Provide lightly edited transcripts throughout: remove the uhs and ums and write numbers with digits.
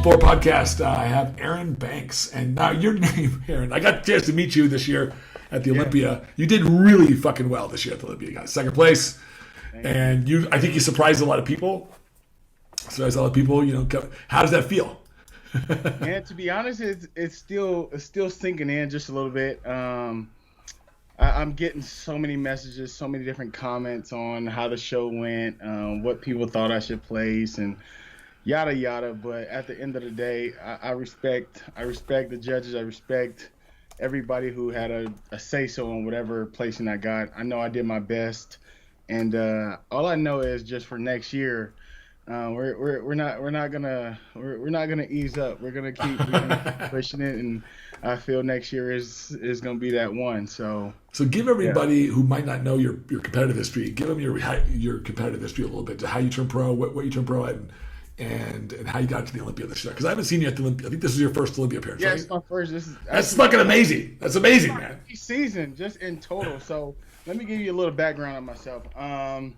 Before podcast, I have Erin Banks, and now your name, Erin. I got a chance to meet you this year at the Olympia. You did really fucking well this year at the Olympia. You got second place, and I think you surprised a lot of people. How does that feel? Man, to be honest, it's still sinking in just a little bit. I'm getting so many messages, so many different comments on how the show went, what people thought I should place, and yada yada. But at the end of the day, I respect the judges. I respect everybody who had a say so on whatever placing I got. I know I did my best, and all I know is just for next year, we're not gonna ease up. We're gonna keep pushing it, and I feel next year is gonna be that one. So give everybody who might not know your competitive history, give them your competitive history a little bit, to how you turned pro, what you turned pro at, and how you got to the Olympia this year. Because I haven't seen you at the Olympia. I think this is your first Olympia appearance, right? Yeah, it's my first. That's fucking amazing. That's amazing, man. Season just in total. So let me give you a little background on myself. I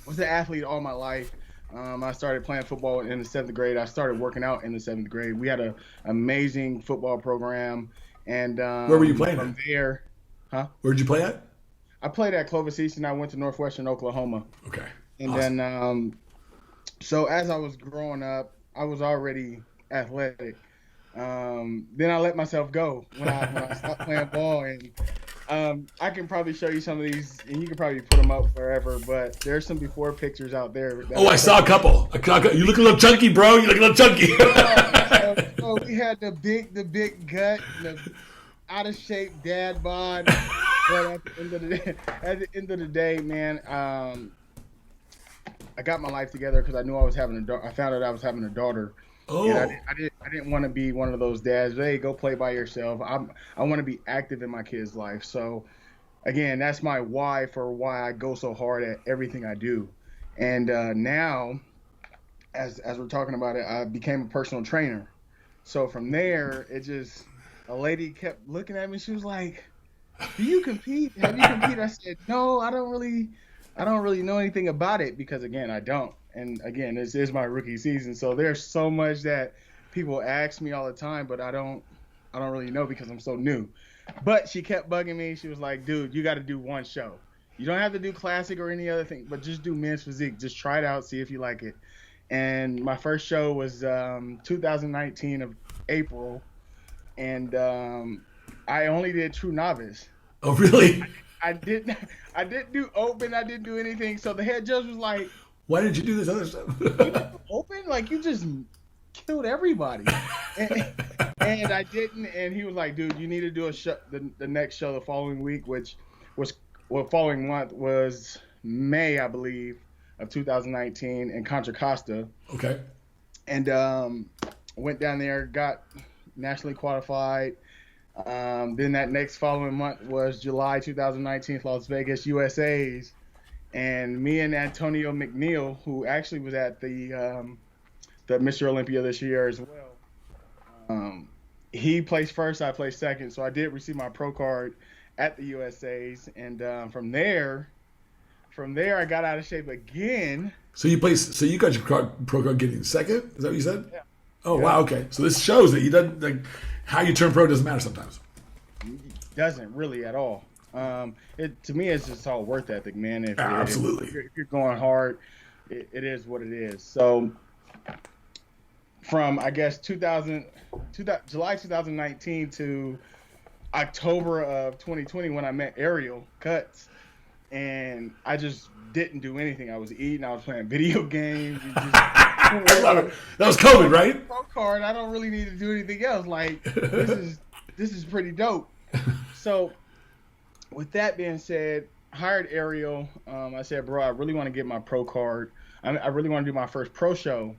was an athlete all my life. I started playing football in the 7th grade. I started working out in the 7th grade. We had an amazing football program. And where were you playing from there? Huh? Where did you play at? I played at Clovis East, and I went to Northwestern Oklahoma. Okay. And awesome. then, so as I was growing up, I was already athletic. Then I let myself go when I stopped playing ball, and I can probably show you some of these, and you can probably put them up wherever. But there's some before pictures out there. I saw a couple. You look a little chunky, bro. You look a little chunky. So we had the big gut, the out of shape dad bod. But at the end of the day, man, I got my life together because I knew I was having I found out I was having a daughter. Oh. And I didn't want to be one of those dads. Hey, go play by yourself. I want to be active in my kid's life. So, again, that's my why for why I go so hard at everything I do. And now, as we're talking about it, I became a personal trainer. So from there, a lady kept looking at me. She was like, "Do you compete? Have you competed?" I said, "No, I don't really know anything about it because, again, I don't." And again, this is my rookie season, so there's so much that people ask me all the time, but I don't really know because I'm so new. But she kept bugging me. She was like, "Dude, you got to do one show. You don't have to do classic or any other thing, but just do men's physique. Just try it out, see if you like it." And my first show was 2019 of April, and I only did true novice. Oh, really? I didn't do open. I didn't do anything. So the head judge was like, "Why did you do this other stuff?" Open? Like, you just killed everybody. and I didn't. And he was like, "Dude, you need to do a show, the next show the following week," which was, following month was May, I believe, of 2019 in Contra Costa. Okay. And went down there, got nationally qualified. Then that next following month was July 2019, Las Vegas USA's. And me and Antonio McNeil, who actually was at the Mr. Olympia this year as well, he placed first, I placed second. So I did receive my pro card at the USA's, and from there, I got out of shape again. So you got your pro card getting second? Is that what you said? Yeah. Oh, yeah. Wow. Okay. So this shows that how you turn pro doesn't matter sometimes. It doesn't really at all. To me, it's just all worth ethic, man. Absolutely. If you're going hard, it is what it is. So from, I guess, July 2019 to October of 2020 when I met Ariel Cuts, and I just didn't do anything. I was eating. I was playing video games. I love it. That was COVID, right? Pro card. I don't really need to do anything else. Like, this is pretty dope. So, with that being said, hired Ariel. I said, "Bro, I really want to get my pro card. I really want to do my first pro show."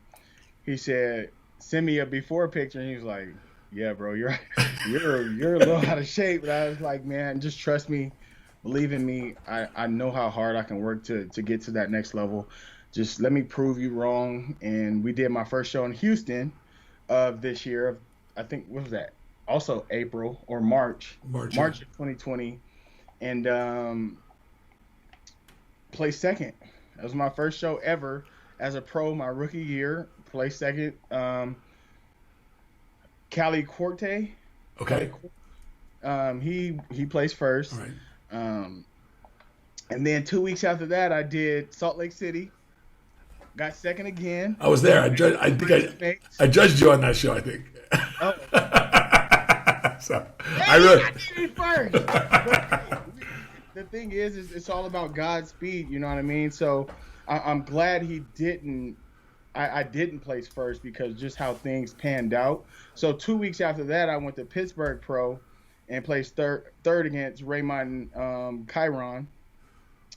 He said, "Send me a before picture." And he was like, "Yeah, bro, you're a little out of shape." But I was like, "Man, just trust me, believe in me. I know how hard I can work to get to that next level. Just let me prove you wrong." And we did my first show in Houston of this year. I think, what was that? Also April or March of 2020, and placed second. That was my first show ever as a pro, my rookie year. Placed second. Cali Corte. Okay. He placed first. All right. Um, and then 2 weeks after that, I did Salt Lake City. Got second again. I was there. I judged you on that show, I think. Oh, So I did it first. But the thing is, it's all about Godspeed. You know what I mean? So I'm glad he didn't. I didn't place first because just how things panned out. So 2 weeks after that, I went to Pittsburgh Pro and placed third against Raymond Chiron.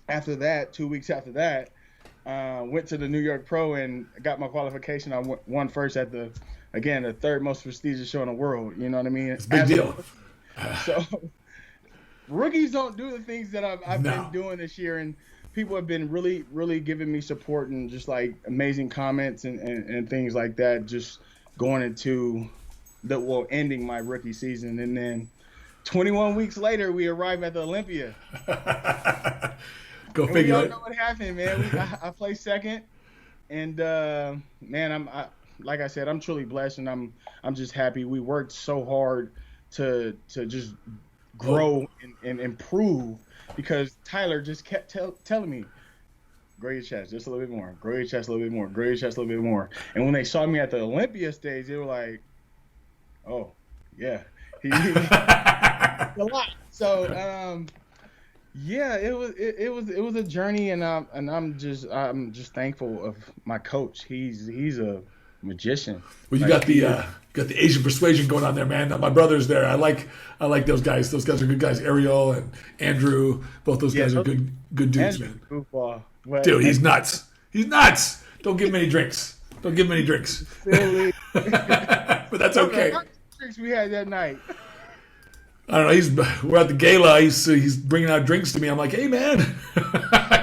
After that, 2 weeks after that, went to the New York Pro and got my qualification. I won first at the third most prestigious show in the world. You know what I mean? It's a big deal. So rookies don't do the things that I've been doing this year, and people have been really, really giving me support and just like amazing comments and things like that. Just going into ending my rookie season, and then 21 weeks later, we arrive at the Olympia. Go figure. We don't know what happened, man. I placed second, and man, like I said, I'm truly blessed, and I'm just happy. We worked so hard to just grow and improve, because Tyler just kept telling me, grow your chest just a little bit more, grow your chest a little bit more, grow your chest a little bit more. And when they saw me at the Olympia stage, they were like, oh yeah, he a lot. So yeah, it was a journey, and I'm just thankful of my coach. He's a magician. Well, you got the Asian persuasion going on there, man. My brother's there. I like those guys. Those guys are good guys. Ariel and Andrew, both those guys are good dudes, man. Goofball. Dude, he's nuts. He's nuts. Don't give him any drinks. But that's okay. Drinks we had that night. I don't know. We're at the gala. He's bringing out drinks to me. I'm like, hey, man.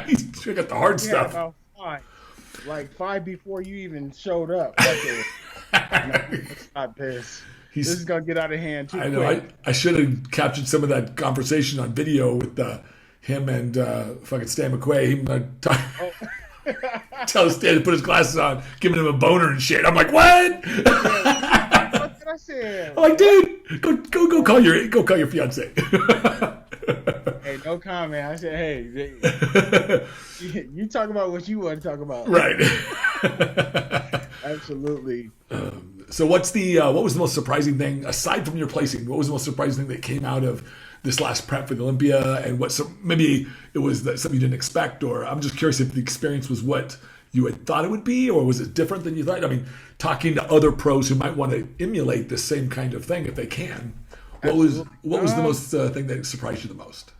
He's got the hard stuff. About five before you even showed up. Not pissed. This is gonna get out of hand too. I know. Quick. I should have captured some of that conversation on video with him and fucking Stan McQuay. Tell Stan to put his glasses on, giving him a boner and shit. I'm like, what? What did I say? I'm like, dude, go call your fiance. Hey, no comment. I said, hey, you talk about what you want to talk about. Right. Absolutely. So what was the most surprising thing, aside from your placing, what was the most surprising thing that came out of this last prep for the Olympia, and maybe it was something you didn't expect, or I'm just curious if the experience was what you had thought it would be, or was it different than you thought? I mean, talking to other pros who might want to emulate this same kind of thing if they can, what was the most thing that surprised you the most?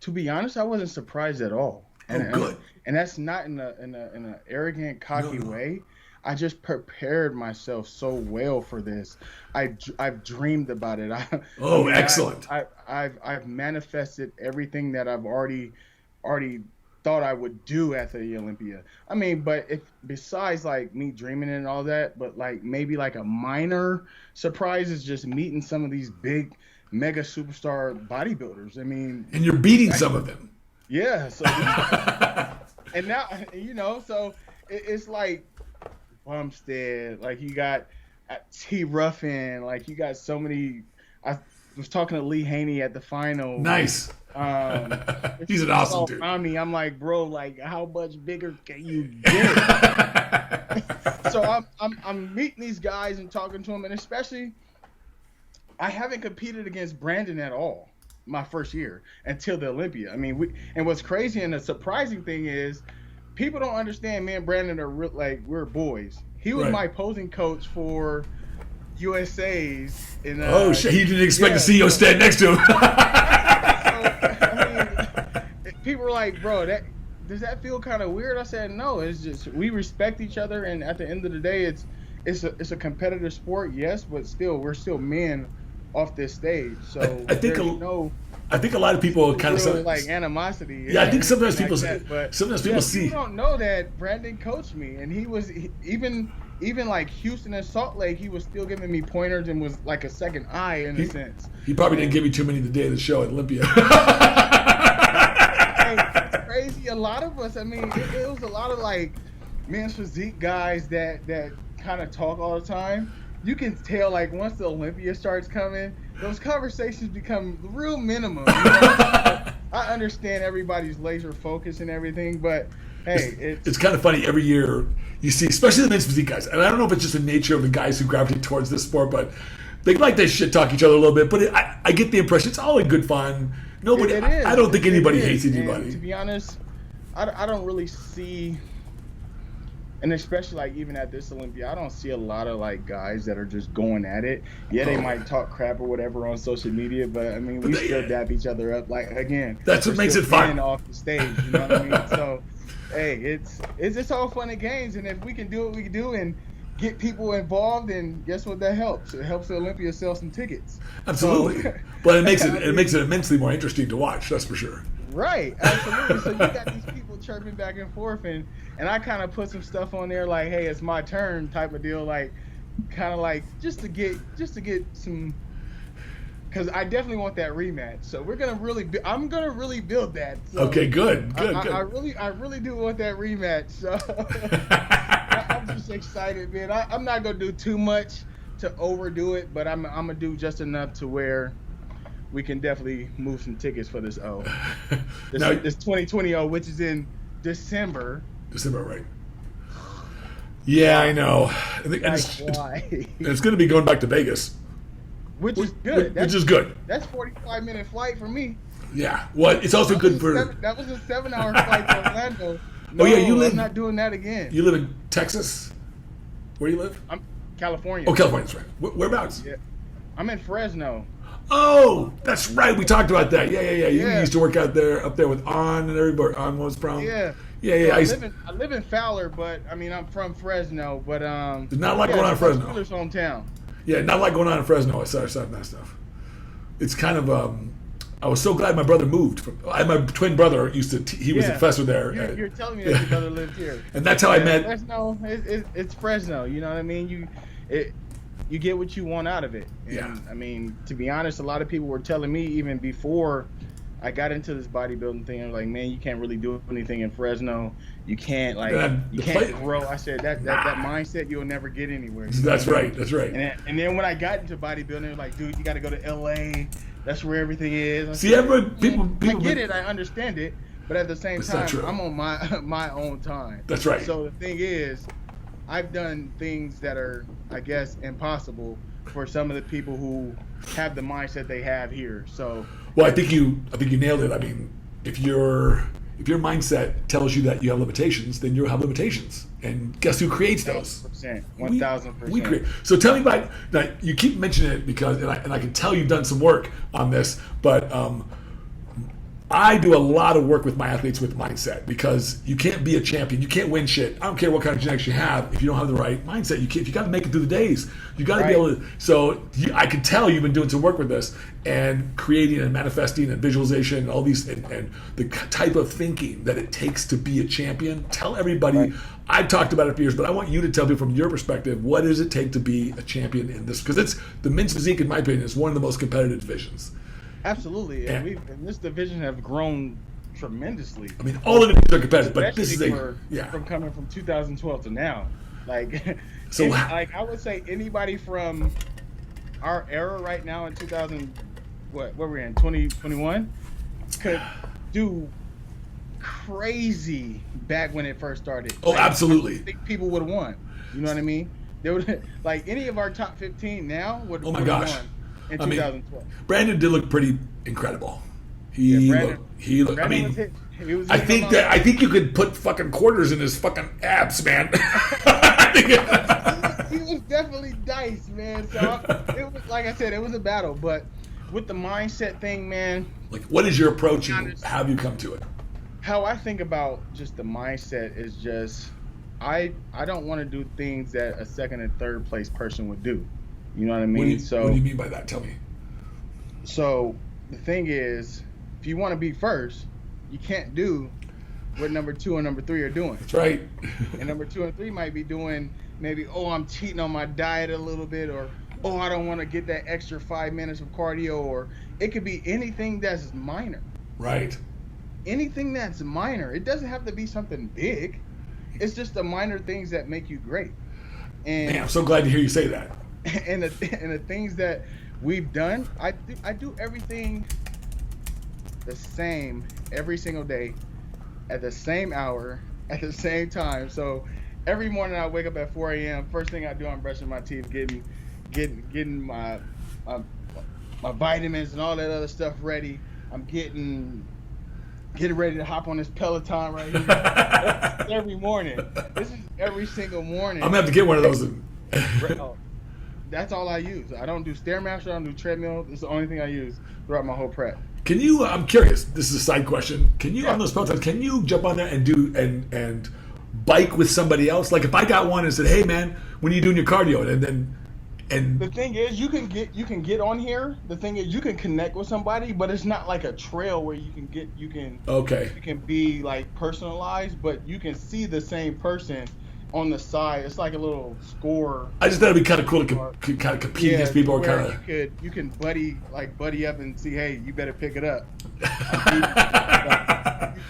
To be honest, I wasn't surprised at all. Good. And that's not in an arrogant, cocky way. I just prepared myself so well for this. I've dreamed about it. Excellent. I've manifested everything that I've already thought I would do at the Olympia. I mean, but besides like me dreaming and all that, but like maybe like a minor surprise is just meeting some of these big mega superstar bodybuilders. I mean, and you're beating some of them. Yeah. So and now, so it's like Bumstead, like you got T. Ruffin, like you got so many. I was talking to Lee Haney at the final. Nice. He's an awesome dude. Around me, I'm like, bro, like how much bigger can you get? So I'm meeting these guys and talking to them, and especially I haven't competed against Brandon at all my first year until the Olympia. I mean, and what's crazy and the surprising thing is, people don't understand. Me and Brandon are we're boys. He was my posing coach for USA's. Oh shit! He didn't expect to see you stand next to him. I mean, people were like, "Bro, does that feel kind of weird?" I said, "No, it's just we respect each other, and at the end of the day, it's a competitive sport, yes, but still, we're still men off this stage. So I think a lot of people kind of like animosity. Yeah, I think sometimes people people see. People don't know that Brandon coached me, and he was even like Houston and Salt Lake. He was still giving me pointers and was like a second eye in a sense. He probably didn't give you too many the day of the show at Olympia. It's crazy. A lot of us. I mean, it was a lot of like men's physique guys that kind of talk all the time. you can tell, like, once the Olympia starts coming, those conversations become real minimum. You know? I understand everybody's laser focus and everything, but hey, it's kind of funny every year you see, especially the men's physique guys, and I don't know if it's just the nature of the guys who gravitate towards this sport, but they like to shit talk each other a little bit. But I get the impression it's all in good fun. Nobody, I don't think anybody hates anybody. And to be honest, I don't really see, and especially like even at this Olympia, I don't see a lot of like guys that are just going at it. Yeah, they might talk crap or whatever on social media, but I mean, we still dap each other up. Like, again, that's what makes it fun off the stage. You know what I mean? So, hey, it's just all fun and games, and if we can do what we can do and get people involved, and guess what, that helps. It helps the Olympia sell some tickets. Absolutely. So, but it makes it immensely more interesting to watch, that's for sure. Right, absolutely. So you got these people chirping back and forth, and I kind of put some stuff on there like, hey, it's my turn type of deal, like kind of like just to get some, because I definitely want that rematch. So I'm gonna really build that. So okay, good. I really do want that rematch. So I'm just excited, man. I'm not gonna do too much to overdo it, but I'm gonna do just enough to where we can definitely move some tickets for this this 2020 which is in December. December, right? Yeah, I know. It's going to be going back to Vegas, which is good. Which is good. That's 45-minute flight for me. Yeah. Well, it's also good for. That was a 7-hour flight to Orlando. No, I'm not doing that again. You live in Texas? Where do you live? I'm California. Oh, California's right. Whereabouts? Yeah. I'm in Fresno. Oh, that's right. We talked about that. Yeah. You used to work up there with On and everybody. On was from. Yeah. Yeah. So I live in Fowler, but I mean I'm from Fresno. But there's not a lot going on in Fresno. It's hometown. Yeah, not a lot going on in Fresno. I saw that stuff. It's kind of. I was so glad my brother moved. My twin brother he was a professor there. You're telling me that your brother lived here. And that's how I met. Fresno, it's Fresno. You know what I mean? You get what you want out of it. And, I mean, to be honest, a lot of people were telling me even before I got into this bodybuilding thing, I'm like, man, you can't really do anything in Fresno. You can't grow. I said that mindset, you'll never get anywhere. That's right. And then when I got into bodybuilding, they're like, dude, you got to go to LA. That's where everything is. People I get it. I understand it. But at the same time, I'm on my own time. That's right. So the thing is, I've done things that are, I guess, impossible for some of the people who have the mindset they have here. So, well, I think you nailed it. I mean, if your mindset tells you that you have limitations, then you'll have limitations. And guess who creates those? 1,000%. We create. So tell me about. Now, you keep mentioning it because, and I can tell you've done some work on this, but. I do a lot of work with my athletes with mindset because you can't be a champion. You can't win shit. I don't care what kind of genetics you have. If you don't have the right mindset, you can't. You got to make it through the days. You got to be able to. So I can tell you've been doing some work with this and creating and manifesting and visualization and all these and the type of thinking that it takes to be a champion. Tell everybody. Right. I've talked about it for years, but I want you to tell me from your perspective, what does it take to be a champion in this? Because it's the men's physique, in my opinion, is one of the most competitive divisions. Absolutely, and this division have grown tremendously. I mean, all the divisions are competitive, but this is from coming from 2012 to now. Like, so like I would say anybody from our era right now in 2000, what we're in 2021, could do crazy back when it first started. Oh, like, absolutely. I think people would have won. You know what I mean? They would like any of our top 15 now would. Oh my gosh. Won. In 2012. Mean, Brandon did look pretty incredible. He looked. Brandon I mean, I think you could put fucking quarters in his fucking abs, man. He was definitely diced, man. So it was, like I said, it was a battle. But with the mindset thing, man. Like, what is your approach and how have you come to it? How I think about just the mindset is just I don't want to do things that a second and third place person would do. You know what I mean? What do you mean by that? Tell me. So the thing is, if you want to be first, you can't do what number 2 and number 3 are doing. That's right. And number 2 and 3 might be doing maybe, I'm cheating on my diet a little bit, or I don't want to get that extra 5 minutes of cardio, or it could be anything that's minor. Right. Anything that's minor. It doesn't have to be something big. It's just the minor things that make you great. And man, I'm so glad to hear you say that. and the things that we've done, I do everything the same every single day at the same hour at the same time. So every morning I wake up at 4 a.m. First thing I do, I'm brushing my teeth, getting my my vitamins and all that other stuff ready. I'm getting ready to hop on this Peloton right here. Every morning. This is every single morning. I'm gonna have to get one of those. That's all I use. I don't do Stairmaster. I don't do treadmill. It's the only thing I use throughout my whole prep. Can you? I'm curious. This is a side question. Can you on those Pelotons? Can you jump on there and do and bike with somebody else? Like if I got one and said, "Hey man, when are you doing your cardio?" and the thing is, you can get on here. The thing is, you can connect with somebody, but it's not like a trail where you can be like personalized, but you can see the same person on the side. It's like a little score. I just thought it'd be kind of cool to kind of compete against people or kind of. You can buddy up and see, hey, you better pick it up.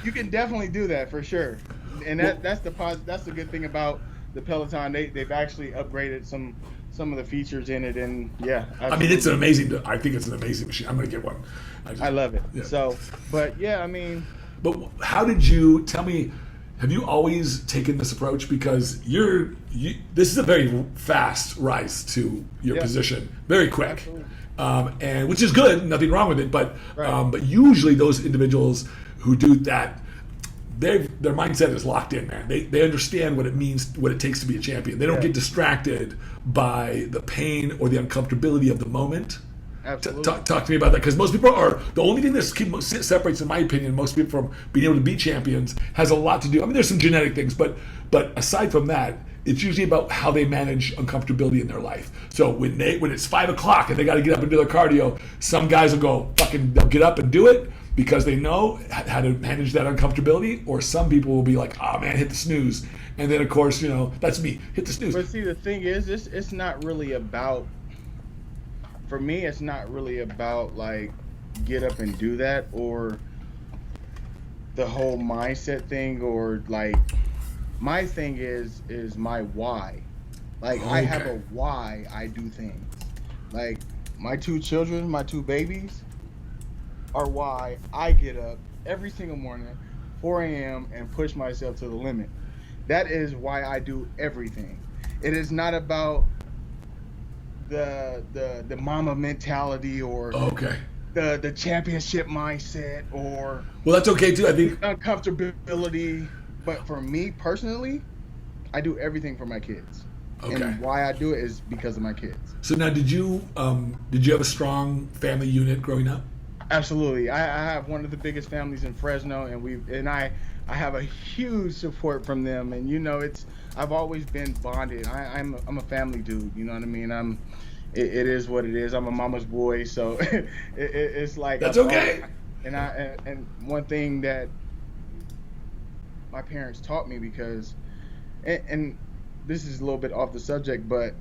You can definitely do that for sure, and that's the good thing about the Peloton. They've actually upgraded some of the features in it, and yeah. Absolutely. I mean, it's an amazing. I think it's an amazing machine. I'm gonna get one. I love it. Yeah. So, but yeah, I mean. But how did you tell me? Have you always taken this approach? Because this is a very fast rise to your position, very quick, and which is good. Nothing wrong with it. But but usually those individuals who do that, their mindset is locked in, man. They understand what it means, what it takes to be a champion. They don't get distracted by the pain or the uncomfortability of the moment. Absolutely. Talk to me about that, because most people are the only thing that separates, in my opinion, most people from being able to be champions has a lot to do. I mean, there's some genetic things, but aside from that, it's usually about how they manage uncomfortability in their life. So when it's 5 o'clock and they got to get up and do their cardio, some guys will go they'll get up and do it because they know how to manage that uncomfortability, or some people will be like, oh man, hit the snooze. And then of course, that's me, hit the snooze. But see, the thing is, it's not really about. For me, it's not really about like get up and do that, or the whole mindset thing, or like my thing is my why. Like I have a why I do things. Like my 2 children, my 2 babies are why I get up every single morning, 4 a.m. and push myself to the limit. That is why I do everything. It is not about the mama mentality or the championship mindset, or that's okay too. I think uncomfortability. But for me personally, I do everything for my kids. And why I do it is because of my kids. So now, did you have a strong family unit growing up? Absolutely. I have one of the biggest families in Fresno, and I have a huge support from them. And I've always been bonded. I'm a family dude. You know what I mean? It is what it is. I'm a mama's boy, so it's like that's okay. And one thing that my parents taught me, because and this is a little bit off the subject, but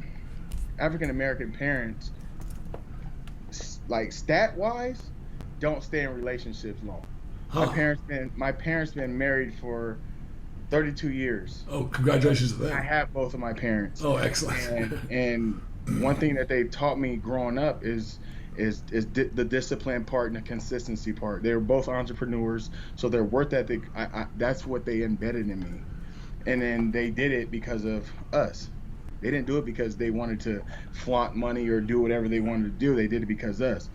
African American parents, like stat wise, don't stay in relationships long. My parents been married for 32 years. Oh, congratulations to them. I have both of my parents. Oh, excellent. And one thing that they taught me growing up is the discipline part and the consistency part. They were both entrepreneurs, so their work ethic, that's what they embedded in me. And then they did it because of us. They didn't do it because they wanted to flaunt money or do whatever they wanted to do. They did it because of us.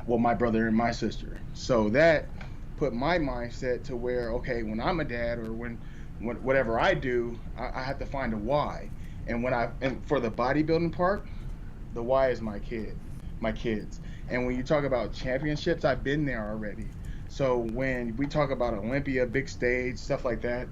Well, my brother and my sister. So that put my mindset to where, okay, when I'm a dad, or when whatever I do, I have to find a why. And for the bodybuilding part, the why is my kids. And when you talk about championships, I've been there already. So when we talk about Olympia, big stage, stuff like that,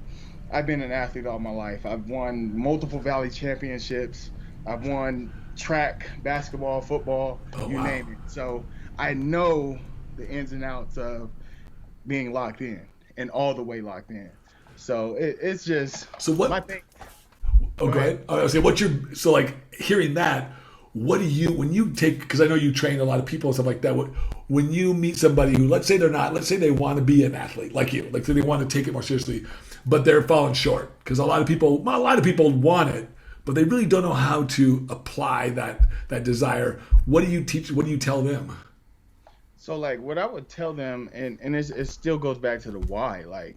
I've been an athlete all my life. I've won multiple Valley championships. I've won track, basketball, football, name it. So I know the ins and outs of being locked in, and all the way locked in. So it's just my thing. Oh, go ahead. I was saying, so like hearing that, what do you, when you take, because I know you train a lot of people and stuff like that, when you meet somebody who, let's say they want to be an athlete like you, like they want to take it more seriously, but they're falling short, because a lot of people want it, but they really don't know how to apply that desire. What do you teach? What do you tell them? So like what I would tell them, and it still goes back to the why. Like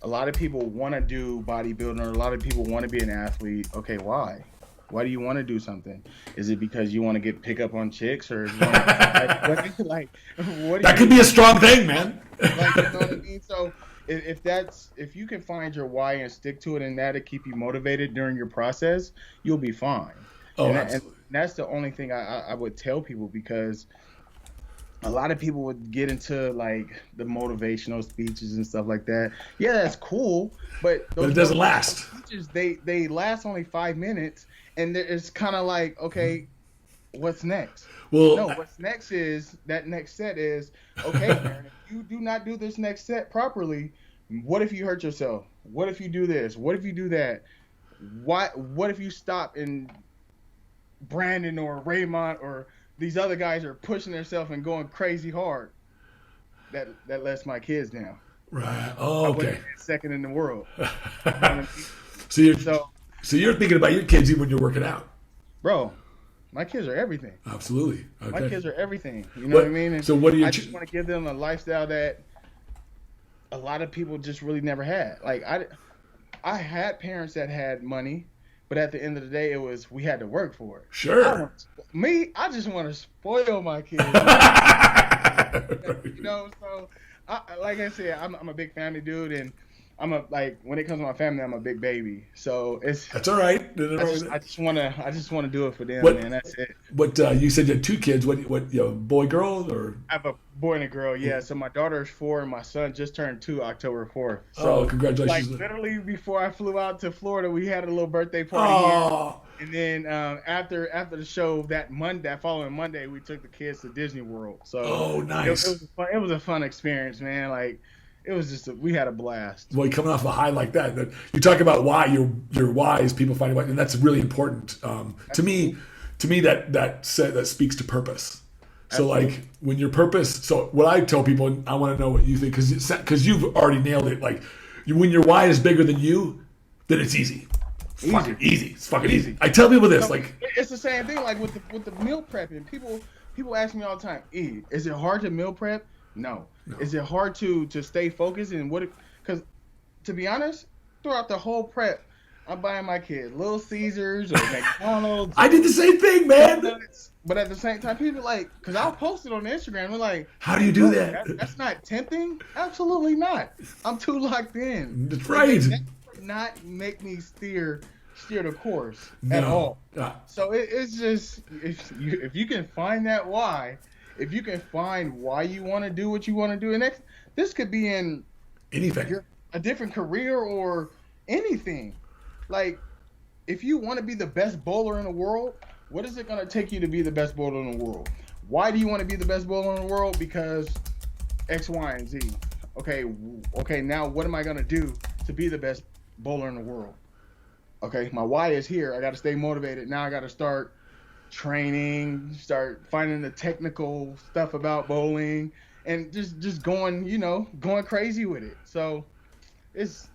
a lot of people want to do bodybuilding, or a lot of people want to be an athlete. Okay, why? Why do you want to do something? Is it because you want to pick up on chicks, or is like what? That could be a strong thing, man. Like, you know what I mean? So if you can find your why and stick to it, and that'll keep you motivated during your process, you'll be fine. Oh, and that's the only thing I would tell people, because a lot of people would get into like the motivational speeches and stuff like that. Yeah, that's cool, but it doesn't last. Speeches, they last only 5 minutes, and it's kind of like, okay, what's next? Well, no, what's next is that next set is, okay, Aaron, if you do not do this next set properly, what if you hurt yourself? What if you do this? What if you do that? What if you stop and Brandon or Raymond or these other guys are pushing themselves and going crazy hard? That lets my kids down. Right. Oh, okay. Second in the world. You know what I mean? So you're thinking about your kids even when you're working out, bro. My kids are everything. Absolutely. Okay. My kids are everything. You know what I mean? And so what do you? I just want to give them a lifestyle that a lot of people just really never had. Like I had parents that had money, but at the end of the day, we had to work for it. Sure. I just want to spoil my kids. You know, so like I said, I'm a big family dude, and when it comes to my family, I'm a big baby. So that's all right. I just want to do it for them, man. That's it. But you said you had 2 kids. What boy, girl, or? I have a boy and a girl. Yeah. So my daughter is 4, and my son just turned 2 October 4th. So congratulations! Like literally before I flew out to Florida, we had a little birthday party here. And then after the show that following Monday, we took the kids to Disney World. So nice. It was a fun experience, man. Like it was just we had a blast. Well, coming off a high like that, you talk about why your why is people finding why, and that's really important to me. To me, that speaks to purpose. So like when your purpose. So what I tell people, and I want to know what you think, because you've already nailed it. Like when your why is bigger than you, then it's easy. It's fucking easy. It's fucking easy. I tell people this, like it's the same thing. Like with the meal prepping, people ask me all the time, is it hard to meal prep? No. Is it hard to stay focused? And because to be honest, throughout the whole prep, I'm buying my kids Little Caesars or McDonald's. I did the same thing, man. But at the same time, people because I'll post it on Instagram. They're like, how do you do that? That's not tempting. Absolutely not. I'm too locked in. That's right. That would not make me steer the course at all. So it's just if you can find that why. If you can find why you want to do what you want to do, and this could be in anything, a different career or anything. Like, if you want to be the best bowler in the world, what is it going to take you to be the best bowler in the world? Why do you want to be the best bowler in the world? Because X, Y, and Z. Okay, now what am I going to do to be the best bowler in the world? Okay, my why is here. I got to stay motivated. Now I got to start training, start finding the technical stuff about bowling, and just going crazy with it. So it's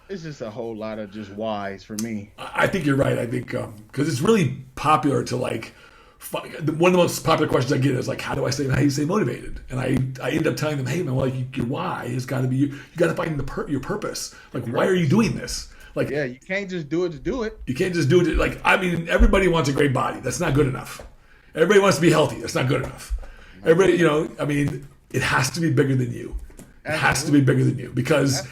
just a whole lot of just whys for me. I think you're right. I think because it's really popular to like one of the most popular questions I get is like, how do you stay motivated? And I end up telling them, hey man, well, your why has got to be you got to find your purpose. Like, why are you doing this? Like, yeah, you can't just do it to do it. You can't just do it. Like, I mean, everybody wants a great body. That's not good enough. Everybody wants to be healthy. That's not good enough. Everybody, I mean, it has to be bigger than you. It has to be bigger than you because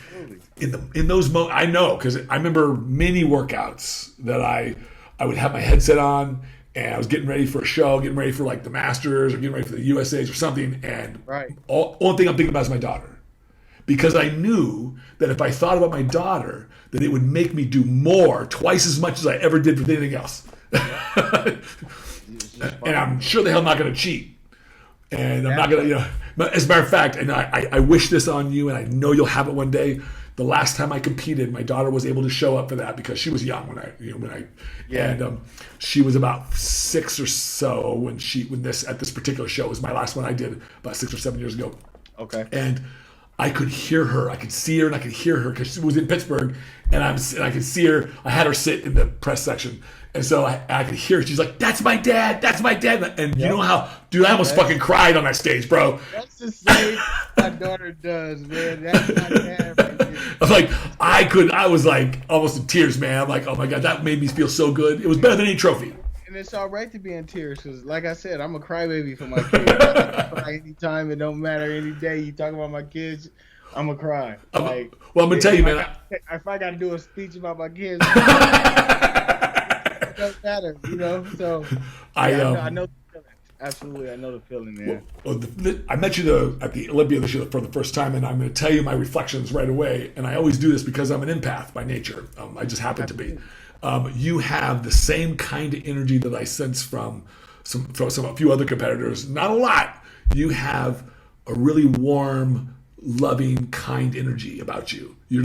in those moments, I know because I remember many workouts that I would have my headset on and I was getting ready for a show, getting ready for like the Masters or getting ready for the USA's or something, and only thing I'm thinking about is my daughter. Because I knew that if I thought about my daughter, that it would make me do more, twice as much as I ever did with anything else. And I'm sure the hell not going to cheat. And I'm not going to, as a matter of fact, and I wish this on you, and I know you'll have it one day. The last time I competed, my daughter was able to show up for that because she was young and she was about 6 or so when this particular show was my last one I did about 6 or 7 years ago. Okay. And I could hear her. I could see her and I could hear her because she was in Pittsburgh, and I could see her. I had her sit in the press section, and so I could hear her. She's like, "That's my dad. That's my dad." And you know how, dude, I almost fucking cried on that stage, bro. That's the same my daughter does, man. That's my dad right there. I'm like, I was like almost in tears, man. I'm like, oh my God, that made me feel so good. It was better than any trophy. And it's all right to be in tears because, like I said, I'm a crybaby for my kids. I cry anytime. It don't matter. Any day you talk about my kids, I'm a cry. Well, I'm gonna tell you, man. If I got to do a speech about my kids, it doesn't matter, you know. So I know the feeling. Absolutely, I know the feeling, man. Well, I met you at the Olympia this year for the first time, and I'm going to tell you my reflections right away. And I always do this because I'm an empath by nature. I just happen to be. You have the same kind of energy that I sense from a few other competitors. Not a lot. You have a really warm, loving, kind energy about you. You're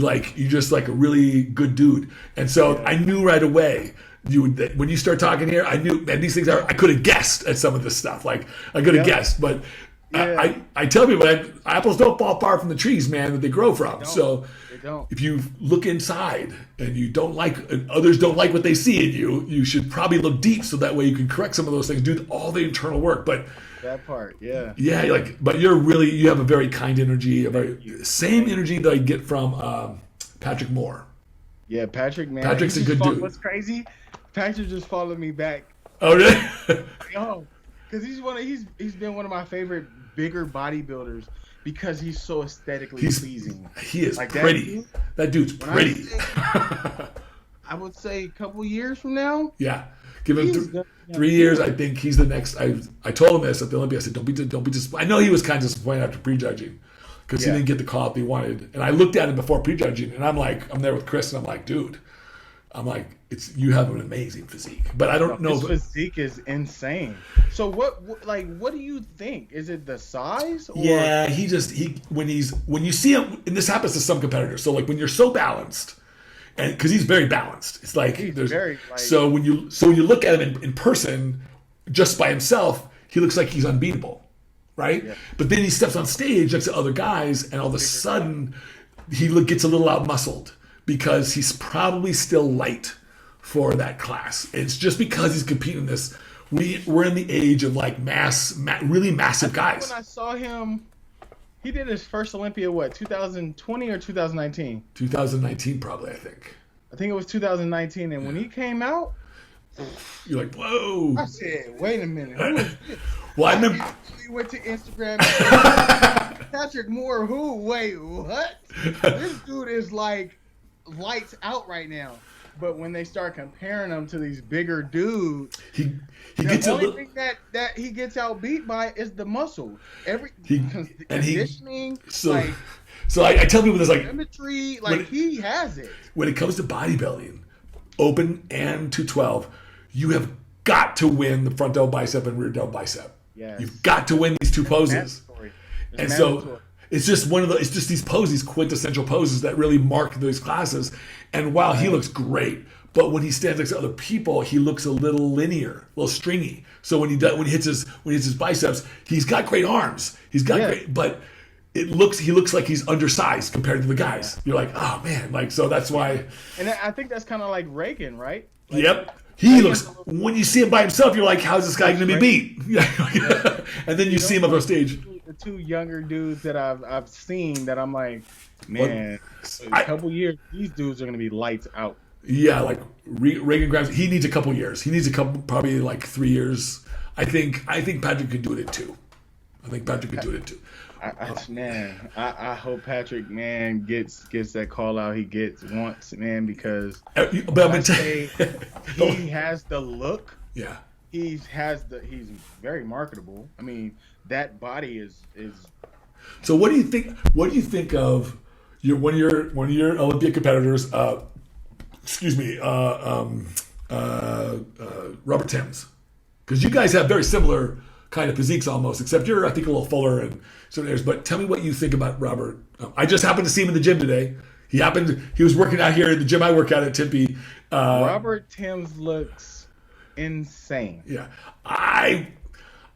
just like a really good dude. And so I knew right away when you start talking here, I knew, man, these things I could have guessed at some of this stuff. Like I could have guessed, but I tell people that apples don't fall far from the trees, man, that they grow from. So if you look inside and you don't like, and others don't like what they see in you, you should probably look deep so that way you can correct some of those things, do all the internal work. But that part, yeah, but you have a very kind energy, same energy that I get from Patrick Moore. Yeah, Patrick, man, Patrick's a good dude. What's crazy? Patrick just followed me back. Oh, really? Yo, because he's been one of my favorite bigger bodybuilders because he's so aesthetically pleasing. He is like pretty. That dude's pretty. I would say a couple years from now. Yeah, give him 3 years. I think he's the next. I told him this at the Olympia. I said, don't be disappointed. I know he was kind of disappointed after prejudging because he didn't get the call up he wanted. And I looked at him before prejudging, and I'm there with Chris, and I'm like, dude. You have an amazing physique, but I don't know. His physique is insane. So what do you think? Is it the size? Or? Yeah, when you see him, and this happens to some competitors. So like when you're so balanced, and because he's very balanced, it's like so when you look at him in person, just by himself, he looks like he's unbeatable, right? Yeah. But then he steps on stage next to other guys, and all of a sudden, he gets a little out muscled. Because he's probably still light for that class. It's just because he's competing in this. We're in the age of like really massive guys. When I saw him, he did his first Olympia, 2020 or 2019? 2019 probably, I think. I think it was 2019. And when he came out, you're like, whoa. I said, wait a minute. Who is this? Well, I remember. We went to Instagram and said, Patrick Moore, who? Wait, what? This dude is like lights out right now, but when they start comparing him to these bigger dudes, he gets the only thing that he gets outbeat by is the muscle. Conditioning. So I tell people this like symmetry, he has it. When it comes to bodybuilding, open and 212, you have got to win the front double bicep and rear double bicep. Yes. You've got to win these two poses. It's so. It's just it's just these poses, quintessential poses that really mark those classes. And while he looks great, but when he stands next to other people, he looks a little linear, a little stringy. So when he hits his biceps, he's got great arms. He's got great, but he looks like he's undersized compared to the guys. You're like, oh man, so that's why. And I think that's kind of like Reagan, right? Yep. He looks, when you see him by himself, you're like, how's this guy going to be beat? And then you see him up on stage. The two younger dudes that I've seen that I'm like, man, in a couple years, these dudes are going to be lights out. Yeah, like Reagan Grimes, he needs a couple years. He needs probably like 3 years. I think Patrick could do it in 2. I think Patrick could do it in 2. I hope Patrick, man, gets that call out he gets once, man, because he has the look. Yeah. He's very marketable. I mean, that body is. So what do you think? What do you think of one of your Olympia competitors? Robert Timms, because you guys have very similar kind of physiques almost, except you're I think a little fuller and certain areas. But tell me what you think about Robert. I just happened to see him in the gym today. He was working out here at the gym I work out at Tempe. Robert Timms looks insane. Yeah, I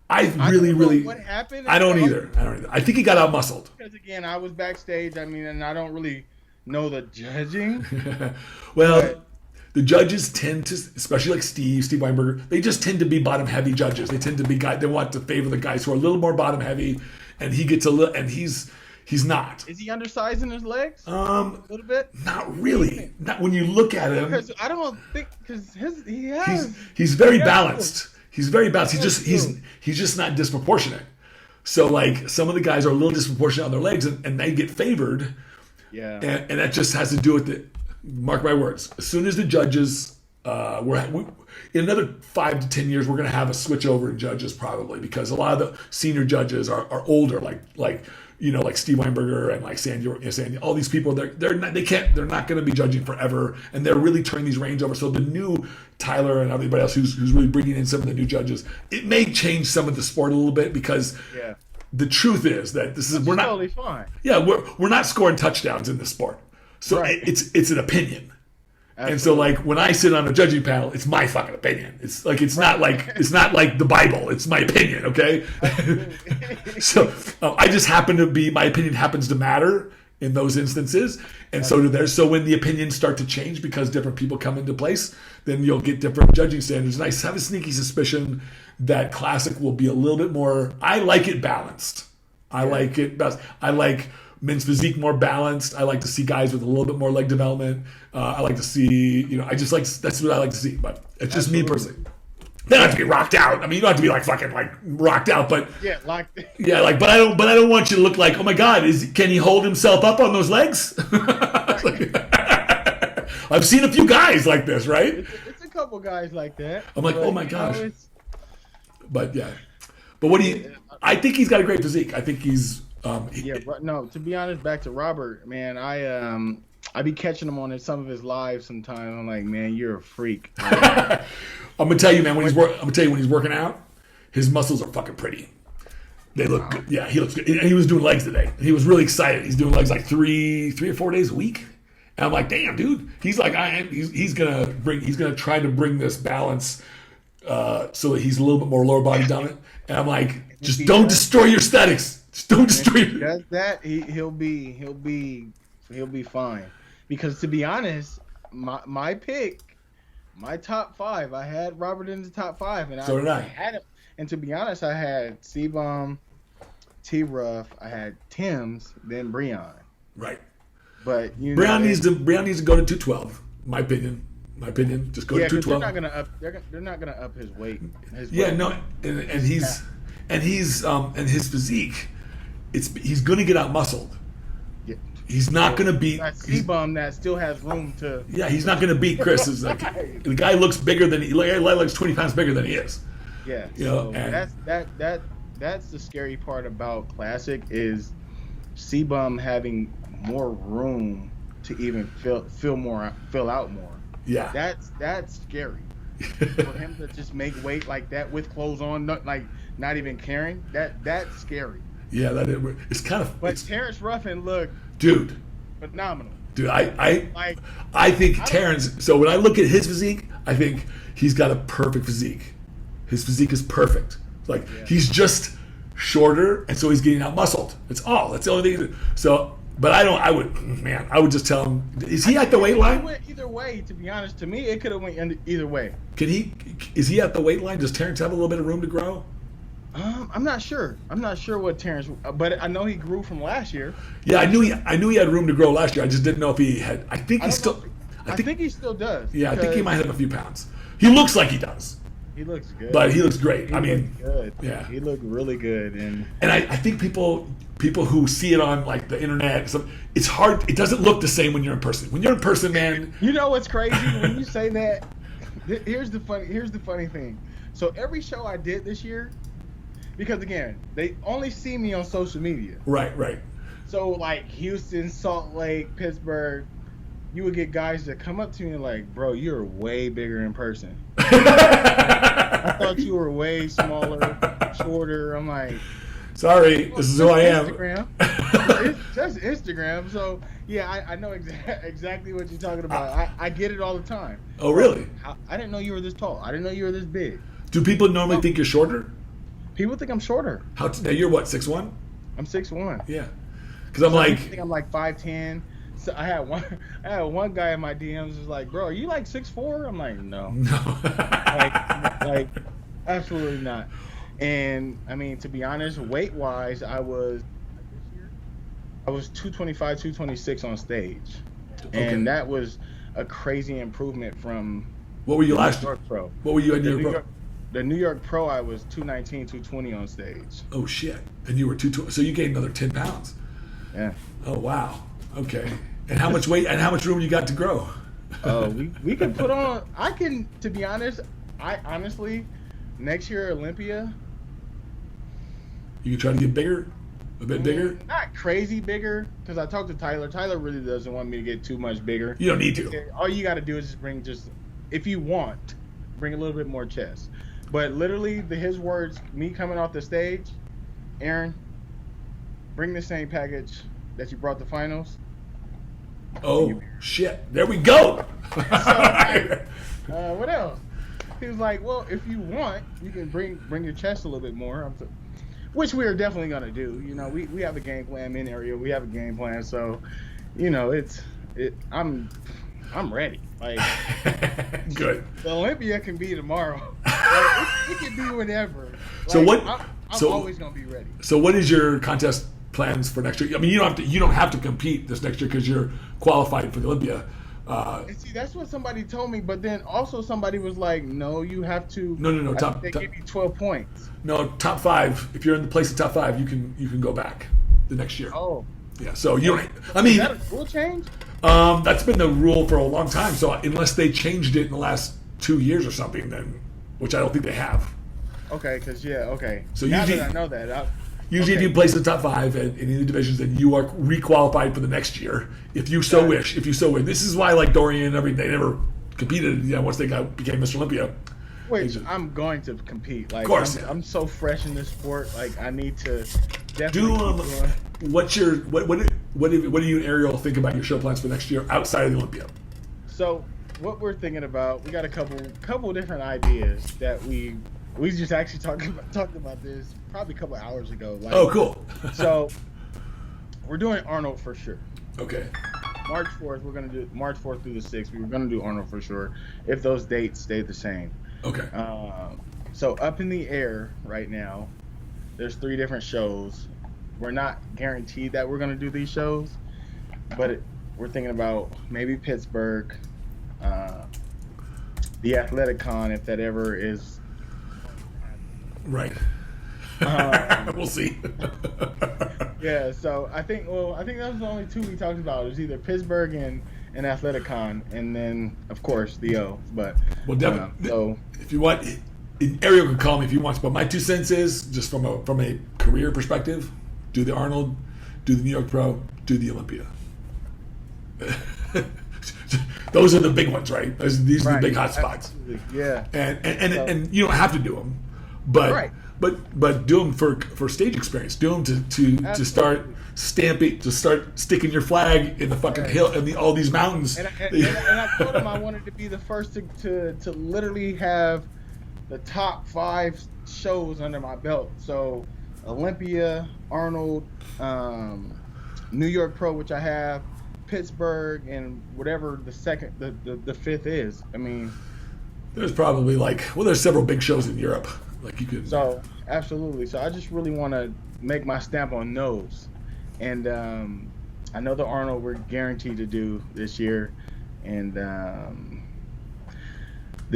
I I really, don't know really. what happened. I don't either. I think he got out muscled. Because again, I was backstage. I mean, and I don't really know the judging. Well, But the judges tend to, especially like Steve Weinberger, they just tend to be bottom heavy judges. They tend to be guys. They want to favor the guys who are a little more bottom heavy, and he gets a little, and he's not. is he undersized in his legs? A little bit. Not really. Not when you look at him. Because I don't think because he has. He's very he has balanced. He's very balanced. He's He's just not disproportionate. So like some of the guys are a little disproportionate on their legs, and they get favored. Yeah. And that just has to do with it. Mark my words. As soon as the judges, in another 5 to 10 years, we're going to have a switch over in judges probably, because a lot of the senior judges are older, like Steve Weinberger and like Sandy, all these people. They're not going to be judging forever, and they're really turning these reins over. So the new Tyler and everybody else who's really bringing in some of the new judges, it may change some of the sport a little bit, because the truth is that we're not totally fine. Yeah, we're not scoring touchdowns in this sport, so Right. it's an opinion. Absolutely. And so like when I sit on a judging panel, it's my fucking opinion. It's not like the Bible. It's my opinion, okay? So I just happen to be, my opinion happens to matter in those instances, and so do theirs. So when the opinions start to change because different people come into place, then you'll get different judging standards. And I have a sneaky suspicion that classic will be a little bit more. I like it balanced. I like it best. I like men's physique more balanced. I like to see guys with a little bit more leg development. I like to see, that's what I like to see. But it's just me personally. They don't have to be rocked out. I mean, you don't have to be like fucking like rocked out, but but I don't want you to look like, oh my God, can he hold himself up on those legs? I've seen a few guys like this, right? It's a couple guys like that. I'm like, oh my gosh. But yeah, but I think he's got a great physique. I think he's. No. To be honest, back to Robert, man, I be catching him on some of his lives sometimes. I'm like, man, you're a freak. I'm gonna tell you, man. When he's working out, his muscles are fucking pretty. They look good. Yeah, he looks good. And he was doing legs today. He was really excited. He's doing legs like three or 4 days a week. And I'm like, damn, dude. He's like, he's gonna try to bring this balance so that he's a little bit more lower body dominant. And I'm like, just don't destroy your aesthetics. Just don't destroy. If he does that, he'll be fine. Because to be honest, my pick, my top 5, I had Robert in the top 5, and so did I. had him. And to be honest, I had C-Bomb, T-Ruff, I had Tim's, then Breon. Right. But Breon needs to go to 212. My opinion. Just go to 212. They're not gonna up his weight. And his physique. He's gonna get out muscled. Yeah. He's not gonna beat C-Bomb that still has room to. Yeah, he's not gonna beat Chris. Is like the guy looks bigger than he looks 20 pounds bigger than he is. Yeah. So that's the scary part about Classic is C-Bomb having more room to even fill out more. Yeah. That's scary. For him to just make weight like that with clothes on, not even caring, that's scary. Yeah, it's kind of. But Terrence Ruffin looked, dude, phenomenal. Dude, I think Terrence. So when I look at his physique, I think he's got a perfect physique. His physique is perfect. He's just shorter, and so he's getting out muscled. That's the only thing. So, but I would just tell him. Is he at the weight line? It went either way. To be honest, to me, it could have went either way. Is he at the weight line? Does Terrence have a little bit of room to grow? I'm not sure. I'm not sure what Terrence, but I know he grew from last year. Yeah, I knew he had room to grow last year. I just didn't know if he had. I think he still does. Yeah, I think he might have a few pounds. He looks like he does. He looks good. But he looks great. Good. Yeah, he looked really good, and I think people who see it on like the internet, it's hard. It doesn't look the same when you're in person. When you're in person, man. You know what's crazy when you say that? Here's the funny thing. So every show I did this year, because again, they only see me on social media. Right. So like Houston, Salt Lake, Pittsburgh, you would get guys that come up to me like, bro, you're way bigger in person. I thought you were way smaller, shorter. I'm like, sorry, this is who I am. Instagram. It's just Instagram. So yeah, I know exactly what you're talking about. I get it all the time. Oh really? I didn't know you were this tall. I didn't know you were this big. Do people normally think you're shorter? People think I'm shorter. Now you're what, 6'1"? I'm 6'1". Yeah. Because I'm like, I think I'm like 5'10". So I had one guy in my DMs was like, "Bro, are you like 6'4"? I'm like, no, no. like absolutely not. And I mean, to be honest, weight wise, I was 225, 226 on stage, and that was a crazy improvement from. What were you last year? Pro. What were you in New York Pro? The New York Pro, I was 219, 220 on stage. Oh shit! And you were 220, so you gained another 10 pounds. Yeah. Oh wow. Okay. And how much weight and how much room you got to grow? We can put on. I can. To be honest, I honestly, next year Olympia. You can try to get bigger, a bit bigger. Not crazy bigger, because I talked to Tyler. Tyler really doesn't want me to get too much bigger. You don't need to. All you got to do is just if you want, bring a little bit more chest. But literally, his words, me coming off the stage, Aaron, bring the same package that you brought the finals. Oh shit! There we go. So, what else? He was like, "Well, if you want, you can bring your chest a little bit more." Which we are definitely gonna do. You know, we have a game plan in area. We have a game plan, so you know, I'm ready. Like, good. The Olympia can be tomorrow. Like, it can be whenever. Like, so what? I'm always gonna be ready. So what is your contest plans for next year? I mean, you don't have to compete this next year because you're qualified for the Olympia. See, that's what somebody told me, but then also somebody was like, "No, you have to." No. They give you 12 points. No, top 5. If you're in the place of top 5, you can go back the next year. Oh. Yeah. So you don't. I mean, is that a rule change? That's been the rule for a long time. So unless they changed it in the last 2 years or something, then which I don't think they have. Okay, okay. So now usually, that I know that. Usually, if you place in the top 5 in any of the divisions, then you are requalified for the next year, if you so wish. If you so wish, this is why, like Dorian and everything, they never competed. Once they became Mr. Olympia. Which I'm going to compete. Like, of course, I'm so fresh in this sport. Like, I need to definitely do. What do you and Ariel think about your show plans for next year outside of the Olympia? So, what we're thinking about, we got a couple different ideas that we just actually talked about this probably a couple hours ago. Like, oh, cool. So we're doing Arnold for sure. Okay. March 4th, we're going to do March 4th through the 6th. We were going to do Arnold for sure if those dates stay the same. Okay. So up in the air right now, there's 3 different shows. We're not guaranteed that we're going to do these shows, but we're thinking about maybe Pittsburgh, the Athletic Con, if that ever is. Right. We'll see. Yeah, so I think that was the only 2 we talked about. It was either Pittsburgh and Athleticon, and then of course the O. But definitely. So if you want, Ariel can call me if he wants. But my 2 cents is just from a career perspective: do the Arnold, do the New York Pro, do the Olympia. Those are the big ones, right? These are the big hot spots. Absolutely. Yeah. And you don't have to do them, but. Right. But do them for stage experience. Do them to start stamping, to start sticking your flag in the fucking hill and all these mountains. And I told him I wanted to be the first to literally have the top 5 shows under my belt. So Olympia, Arnold, New York Pro, which I have, Pittsburgh, and whatever the 5th is. I mean, there's probably there's several big shows in Europe. Like you could. So absolutely. So I just really want to make my stamp on those, and I know the Arnold we're guaranteed to do this year, and the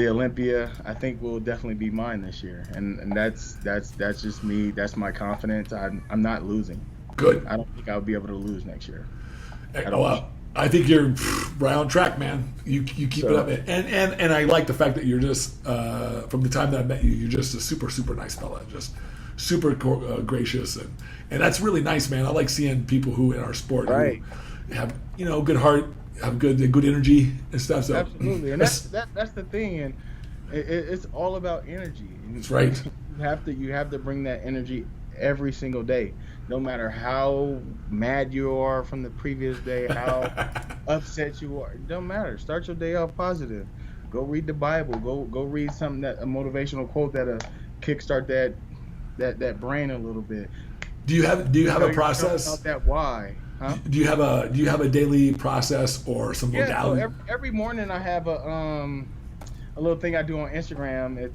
Olympia I think will definitely be mine this year, and that's just me. That's my confidence. I'm not losing. Good. I don't think I'll be able to lose next year. I think you're right on track, man. You keep it up, and I like the fact that you're just from the time that I met you, you're just a super nice fella, just super gracious, and that's really nice, man. I like seeing people who in our sport who have good heart, have good energy and stuff. So absolutely, and that's the thing, and it's all about energy. That's right. You have to bring that energy every single day. No matter how mad you are from the previous day, how upset you are, it don't matter. Start your day off positive. Go read the Bible. Go read a motivational quote that'll kickstart that brain a little bit. Do you have a process? About that why? Huh? Do you have a daily process or some modality? So every morning I have a little thing I do on Instagram.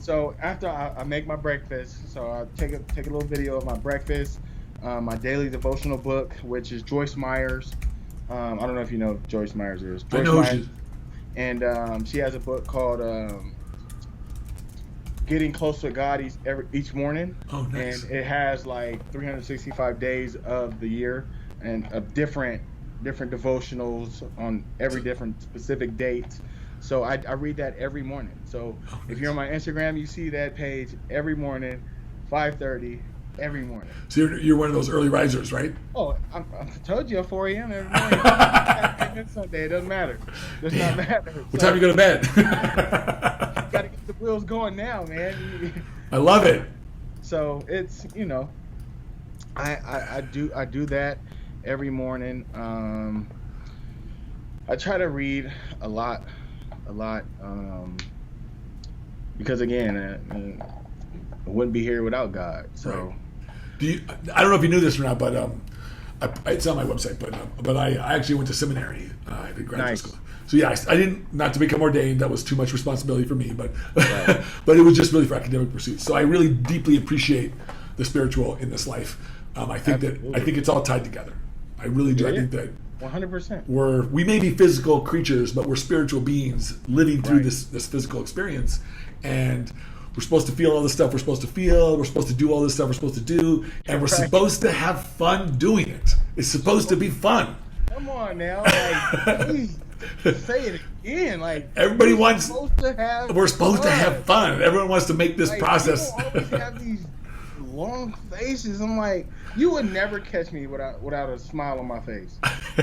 So after I make my breakfast, so I take a little video of my breakfast, my daily devotional book, which is Joyce Meyer's. I don't know if you know who Joyce Meyer's is. I know who she. And she has a book called Getting Close to God each morning. Oh, nice. And it has like 365 days of the year and of different devotionals on every different specific date. So I read that every morning. So if you're on my Instagram, you see that page every morning, 5:30 every morning. So you're one of those early risers, right? Oh, I told you at 4 a.m. every morning. Sunday, it doesn't matter. Does not matter. What time you go to bed? Got to get the wheels going now, man. I love it. So it's I do that every morning. I try to read a lot, because again, I wouldn't be here without God. So, right. I don't know if you knew this or not, but it's on my website. But I actually went to seminary. I did graduate school. So yeah, I didn't, not to become ordained. That was too much responsibility for me. But right. but it was just really for academic pursuits. So I really deeply appreciate the spiritual in this life. I think it's all tied together. I really do. Yeah, I think that 100%. We may be physical creatures, but we're spiritual beings living through this physical experience, and we're supposed to feel all the stuff we're supposed to feel. We're supposed to do all this stuff we're supposed to do, and we're supposed to have fun doing it. It's supposed to be fun. Come on now, like, please say it again. Like, everybody wants. We're supposed to have fun. Everyone wants to make this process. People always have these long faces. I'm like, you would never catch me without a smile on my face.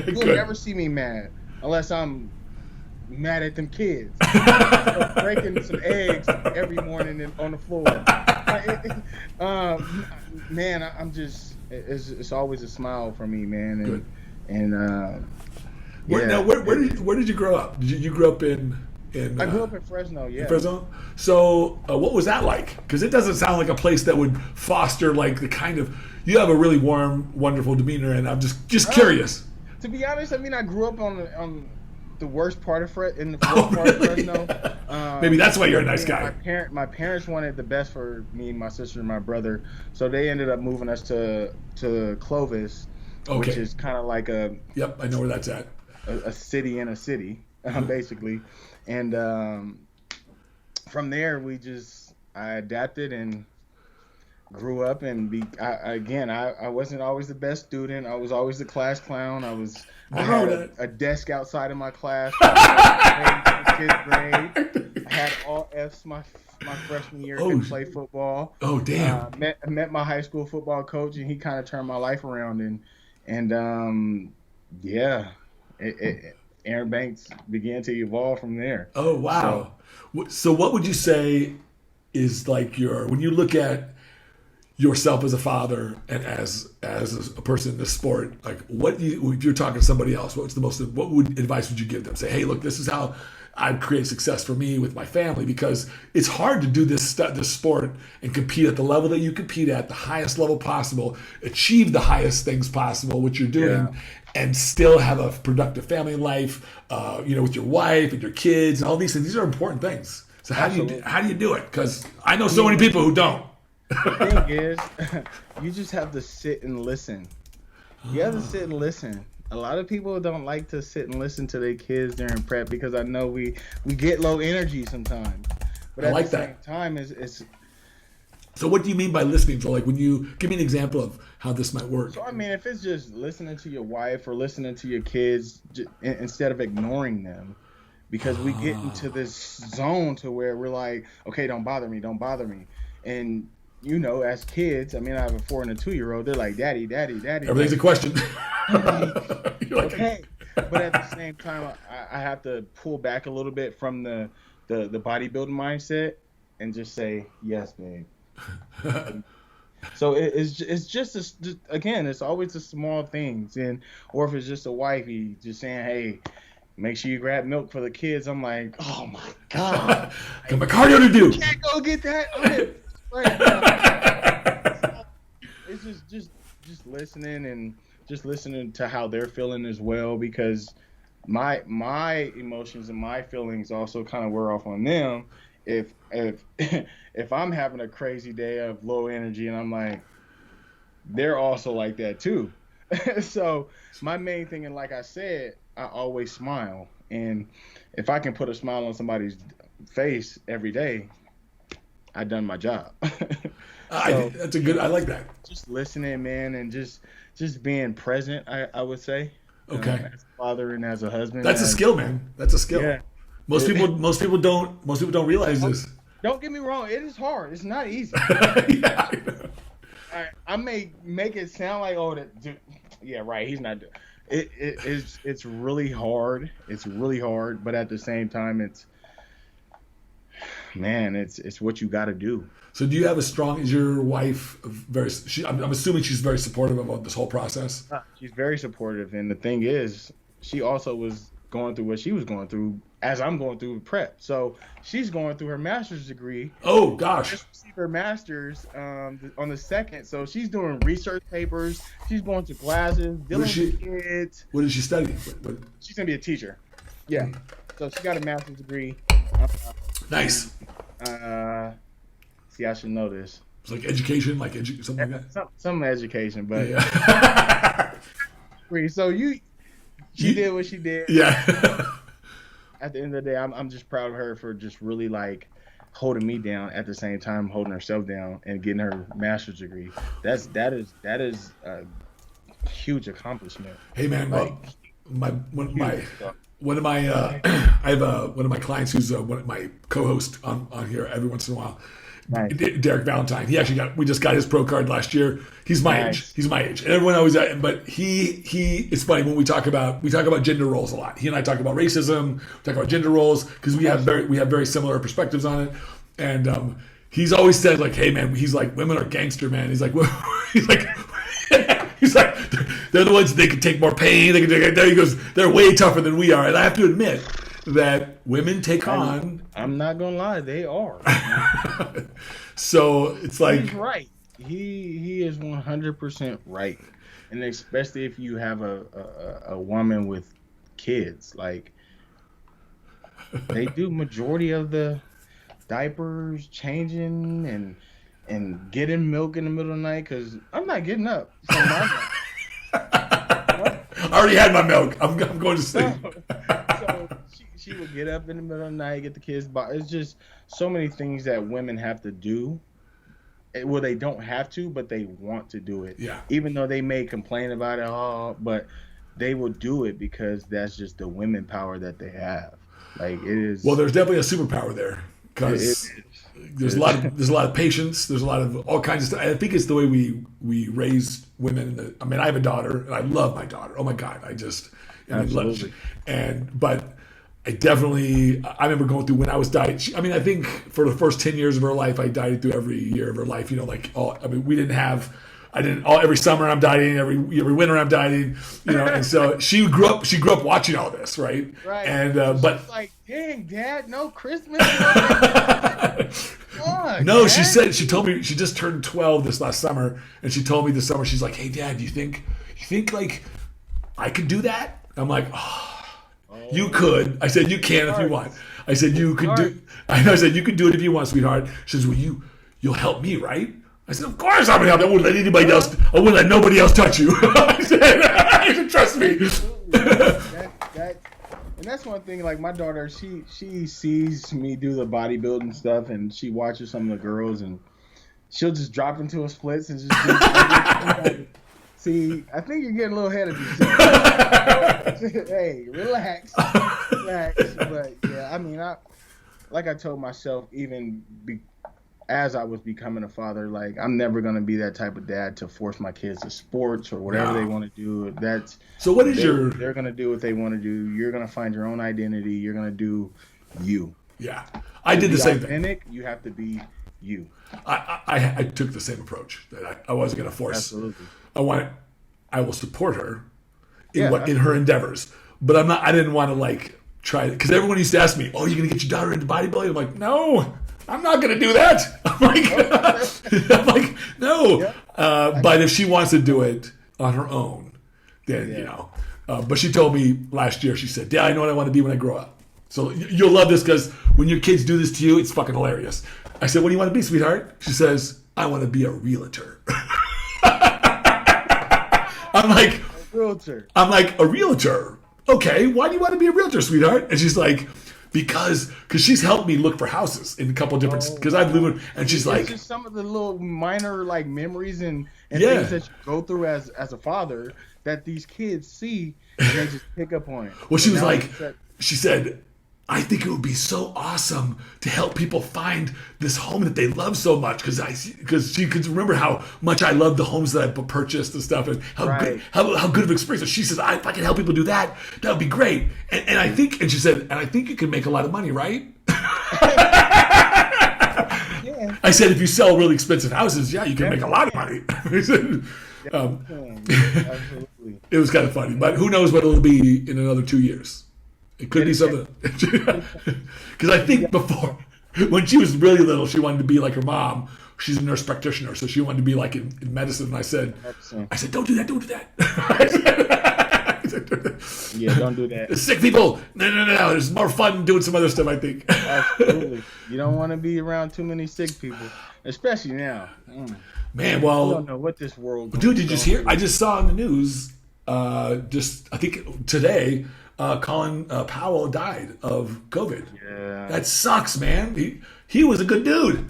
You would never see me mad unless I'm mad at them kids breaking some eggs every morning on the floor. Man, I'm just it's always a smile for me, man. Where did you grow up? Did you grow up in I grew up in Fresno, yeah. In Fresno? So what was that like? Because it doesn't sound like a place that would foster like the kind of, you have a really warm, wonderful demeanor, and I'm just curious. To be honest, I mean, I grew up on the worst part of Fresno. Maybe that's why you're a nice guy. My parents wanted the best for me, my sister, and my brother, so they ended up moving us to Clovis, which is kind of like a. Yep, I know where that's at. A city in a city, basically, and from there I adapted and grew up and I wasn't always the best student. I was always the class clown. I had a desk outside of my class. Fifth grade. I had all F's my freshman year. Couldn't play football. Oh damn! I met my high school football coach, and he kind of turned my life around. And Erin Banks began to evolve from there. Oh wow! So what would you say is like when you look at yourself as a father and as a person in this sport, like if you're talking to somebody else, what advice would you give them? Say, hey, look, this is how I create success for me with my family, because it's hard to do this sport and compete at the level that you compete at, the highest level possible, achieve the highest things possible, which you're doing, and still have a productive family life, with your wife and your kids and all these things. These are important things. So how do you do it? Because I know so many people who don't. The thing is, you just have to sit and listen. You have to sit and listen. A lot of people don't like to sit and listen to their kids during prep, because I know we get low energy sometimes. But at the same time, it's. So what do you mean by listening? So like, when you give me an example of how this might work. So I mean, if it's just listening to your wife or listening to your kids instead of ignoring them, because we get into this zone to where we're like, okay, don't bother me, and as kids, I mean, I have a 4 and a 2-year-old. They're like, daddy. Everything's a question. Okay, but at the same time, I have to pull back a little bit from the bodybuilding mindset and just say, yes, babe. So it's just again, it's always the small things, or if it's just a wifey just saying, hey, make sure you grab milk for the kids. I'm like, oh my god, got my cardio to do. You can't go get that. Right now. just listening and just listening to how they're feeling as well, because my emotions and my feelings also kind of wear off on them. If if I'm having a crazy day of low energy and I'm like, they're also like that too. So my main thing, and like I said, I always smile, and if I can put a smile on somebody's face every day, I done my job. I think that's a good. I like that. Just listening, man, and just being present. I would say. Okay. As a father and as a husband. That's a skill, man. That's a skill. Yeah. Most people don't realize this. Don't get me wrong. It is hard. It's not easy. Yeah, I know. I may make it sound like, oh, yeah, right. He's not doing it. It's really hard. It's really hard, but at the same time, it's what you got to do. So, do you have a strong? Is your wife very? I'm assuming she's very supportive of this whole process. She's very supportive, and the thing is, she also was going through what she was going through as I'm going through prep. So she's going through her master's degree. Oh gosh! Just received her master's on the 2nd. So she's doing research papers. She's going to classes, dealing with kids. What is she studying? She's gonna be a teacher. Yeah. So she got a master's degree. Nice. See, I should know this. It's like education, something like that. Some education, but yeah. So she did what she did. Yeah. At the end of the day, I'm just proud of her for just really like holding me down at the same time holding herself down and getting her master's degree. That is a huge accomplishment. Hey man, one of my I have one of my clients who's one of my co-host on here every once in a while. Nice. Derek Valentine. We just got his pro card last year. He's my age. He's my age. And everyone always, but he it's funny when we talk about gender roles a lot. He and I talk about racism, we talk about gender roles because we have very similar perspectives on it. And he's always said like, hey man, he's like, women are gangster, man. He's like they're the ones they can take more pain. They can take. He goes, they're way tougher than we are. And I have to admit that women take on. I'm not gonna lie, they are. So it's like he's right. He is 100% right, and especially if you have a woman with kids, like they do majority of the diapers changing and getting milk in the middle of the night because I'm not getting up. So I already had my milk. I'm going to sleep. So she would get up in the middle of the night, get the kids. It's just so many things that women have to do. Well, they don't have to, but they want to do it. Yeah. Even though they may complain about it, but they will do it because that's just the women power that they have. Like it is. Well, there's definitely a superpower there because there's a lot of patience. There's a lot of all kinds of stuff. I think it's the way we raise women. I mean, I have a daughter, and I love my daughter. Oh my God, absolutely. But I remember going through when I was dieting. I mean, I think for the first 10 years of her life, I dieted through every year of her life. Every summer I'm dieting, every winter I'm dieting, and so she grew up watching all this, right? Right. And, but like, dang, Dad, no Christmas. No, Dad. She told me, she just turned 12 this last summer, and she told me this summer, she's like, hey Dad, you think like I could do that? I'm like, you could. I said, you can if you want. I said, you could do. I said, you could do it if you want, sweetheart. She says, well, you'll help me, right? I said, of course I'm gonna help. I wouldn't let anybody else. I wouldn't let nobody else touch you. I said, trust me. And that's one thing. Like my daughter, she sees me do the bodybuilding stuff, and she watches some of the girls, and she'll just drop into a splits and just. See, I think you're getting a little ahead of yourself. Hey, relax. But yeah, I mean, like I told myself, as I was becoming a father, like I'm never gonna be that type of dad to force my kids to sports or whatever they want to do. They're gonna do what they want to do. You're gonna find your own identity. You're gonna do you. Yeah, I did the same thing. You have to be you. I took the same approach that I wasn't gonna force. Absolutely. I will support her in her endeavors, but I didn't want to like try it because everyone used to ask me, "Oh, you're gonna get your daughter into bodybuilding?" I'm like, no, I'm not going to do that. I'm like, no. Yeah. But if she wants to do it on her own, then, you know. But she told me last year, she said, Dad, I know what I want to be when I grow up. So you'll love this because when your kids do this to you, it's fucking hilarious. I said, what do you want to be, sweetheart? She says, I want to be a realtor. I'm like, I'm like, a realtor? Okay, why do you want to be a realtor, sweetheart? And she's like, because she's helped me look for houses in a couple of different, because I've lived, and she's like, just some of the little minor like memories and things that you go through as a father that these kids see and they just pick up on it. Well, she was like, she said, I think it would be so awesome to help people find this home that they love so much because she could remember how much I love the homes that I purchased and stuff and how good of an experience. So she says, if I can help people do that, that would be great. And I think, and she said, and I think you can make a lot of money, right? Yeah. I said, if you sell really expensive houses, yeah, you can make a lot of money. Absolutely. It was kind of funny, but who knows what it'll be in another 2 years. It could be something. Because I think before, when she was really little, she wanted to be like her mom. She's a nurse practitioner, so she wanted to be like in medicine. And I said, don't do that, don't do that. Yeah, don't do that. Sick people, no. There's more fun doing some other stuff, I think. Absolutely. You don't want to be around too many sick people, especially now. Man, well, I don't know what this world. Dude, did you just hear? I just saw in the news, I think today, Colin Powell died of COVID. Yeah, that sucks, man. He was a good dude.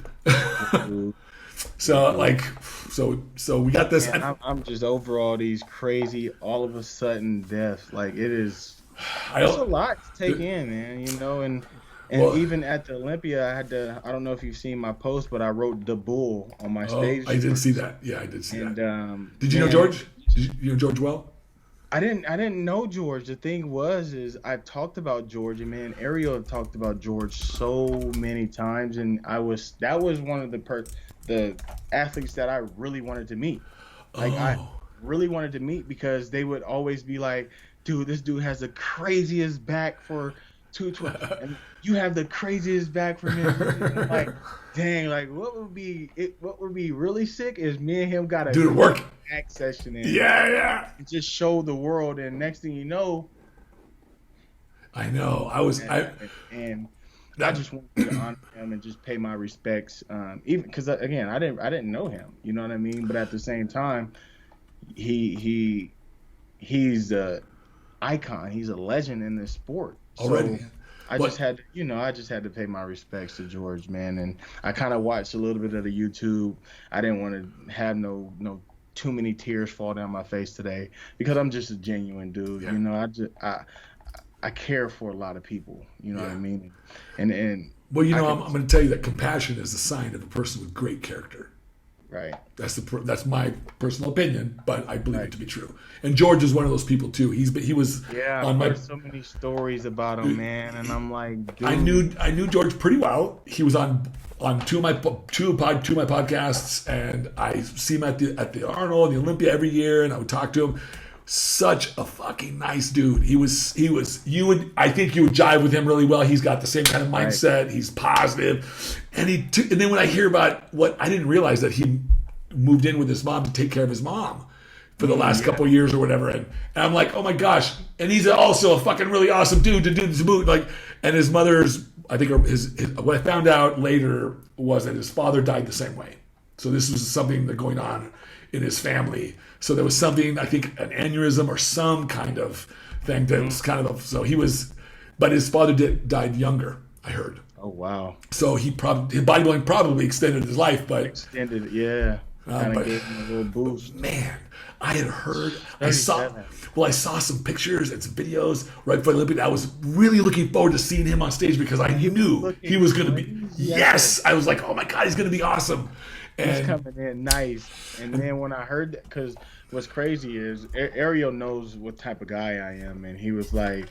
So we got this. Man, I'm just over all these crazy, all of a sudden deaths. Like it's a lot to take in, man. You know, and even at the Olympia, I don't know if you've seen my post, but I wrote "The Bull" on my stage. I did see that. Yeah, I did see that. Did you know George? Did you know George well? I didn't know George. The thing is I talked about George, and man, Ariel talked about George so many times, and that was one of the athletes that I really wanted to meet. I really wanted to meet because they would always be like, dude, this dude has the craziest back for 212, and you have the craziest back for him. Like, dang, like what would be really sick is me and him got a work back session in. Yeah. And just show the world, and next thing you know, I know. I just wanted to honor him and just pay my respects, even because again, I didn't know him. You know what I mean? But at the same time, he's a icon. He's a legend in this sport. Already. So I just had to pay my respects to George, man. And I kind of watched a little bit of the YouTube. I didn't want to have no too many tears fall down my face today because I'm just a genuine dude. Yeah. You know, I care for a lot of people. You know what I mean? And well, you know, I'm going to tell you that compassion is a sign of a person with great character. Right. That's my personal opinion, but I believe it to be true. And George is one of those people too. He was I've heard so many stories about him, man, and I'm like, dude. I knew George pretty well. He was on two of my podcasts, and I see him at the Arnold, the Olympia every year, and I would talk to him. Such a fucking nice dude. I think you would jive with him really well. He's got the same kind of mindset. Right. He's positive. And then when I hear about what, I didn't realize that he moved in with his mom to take care of his mom for the last couple of years or whatever. And I'm like, oh my gosh. And he's also a fucking really awesome dude to do this move. Like, and his mother's, I think what I found out later was that his father died the same way. So this was something that going on in his family. So there was something, I think, an aneurysm or some kind of thing that was kind of, but his father died younger, I heard. Oh, wow. So his bodybuilding probably extended his life, but. Extended, yeah. Kind of gave him a little boost. Man, I had heard, I saw some pictures and some videos right before the Olympics. I was really looking forward to seeing him on stage because I knew he was going to be, yes. I was like, oh my God, he's going to be awesome. He's coming in nice. And then when I heard that, because what's crazy is Ariel knows what type of guy I am. And he was like,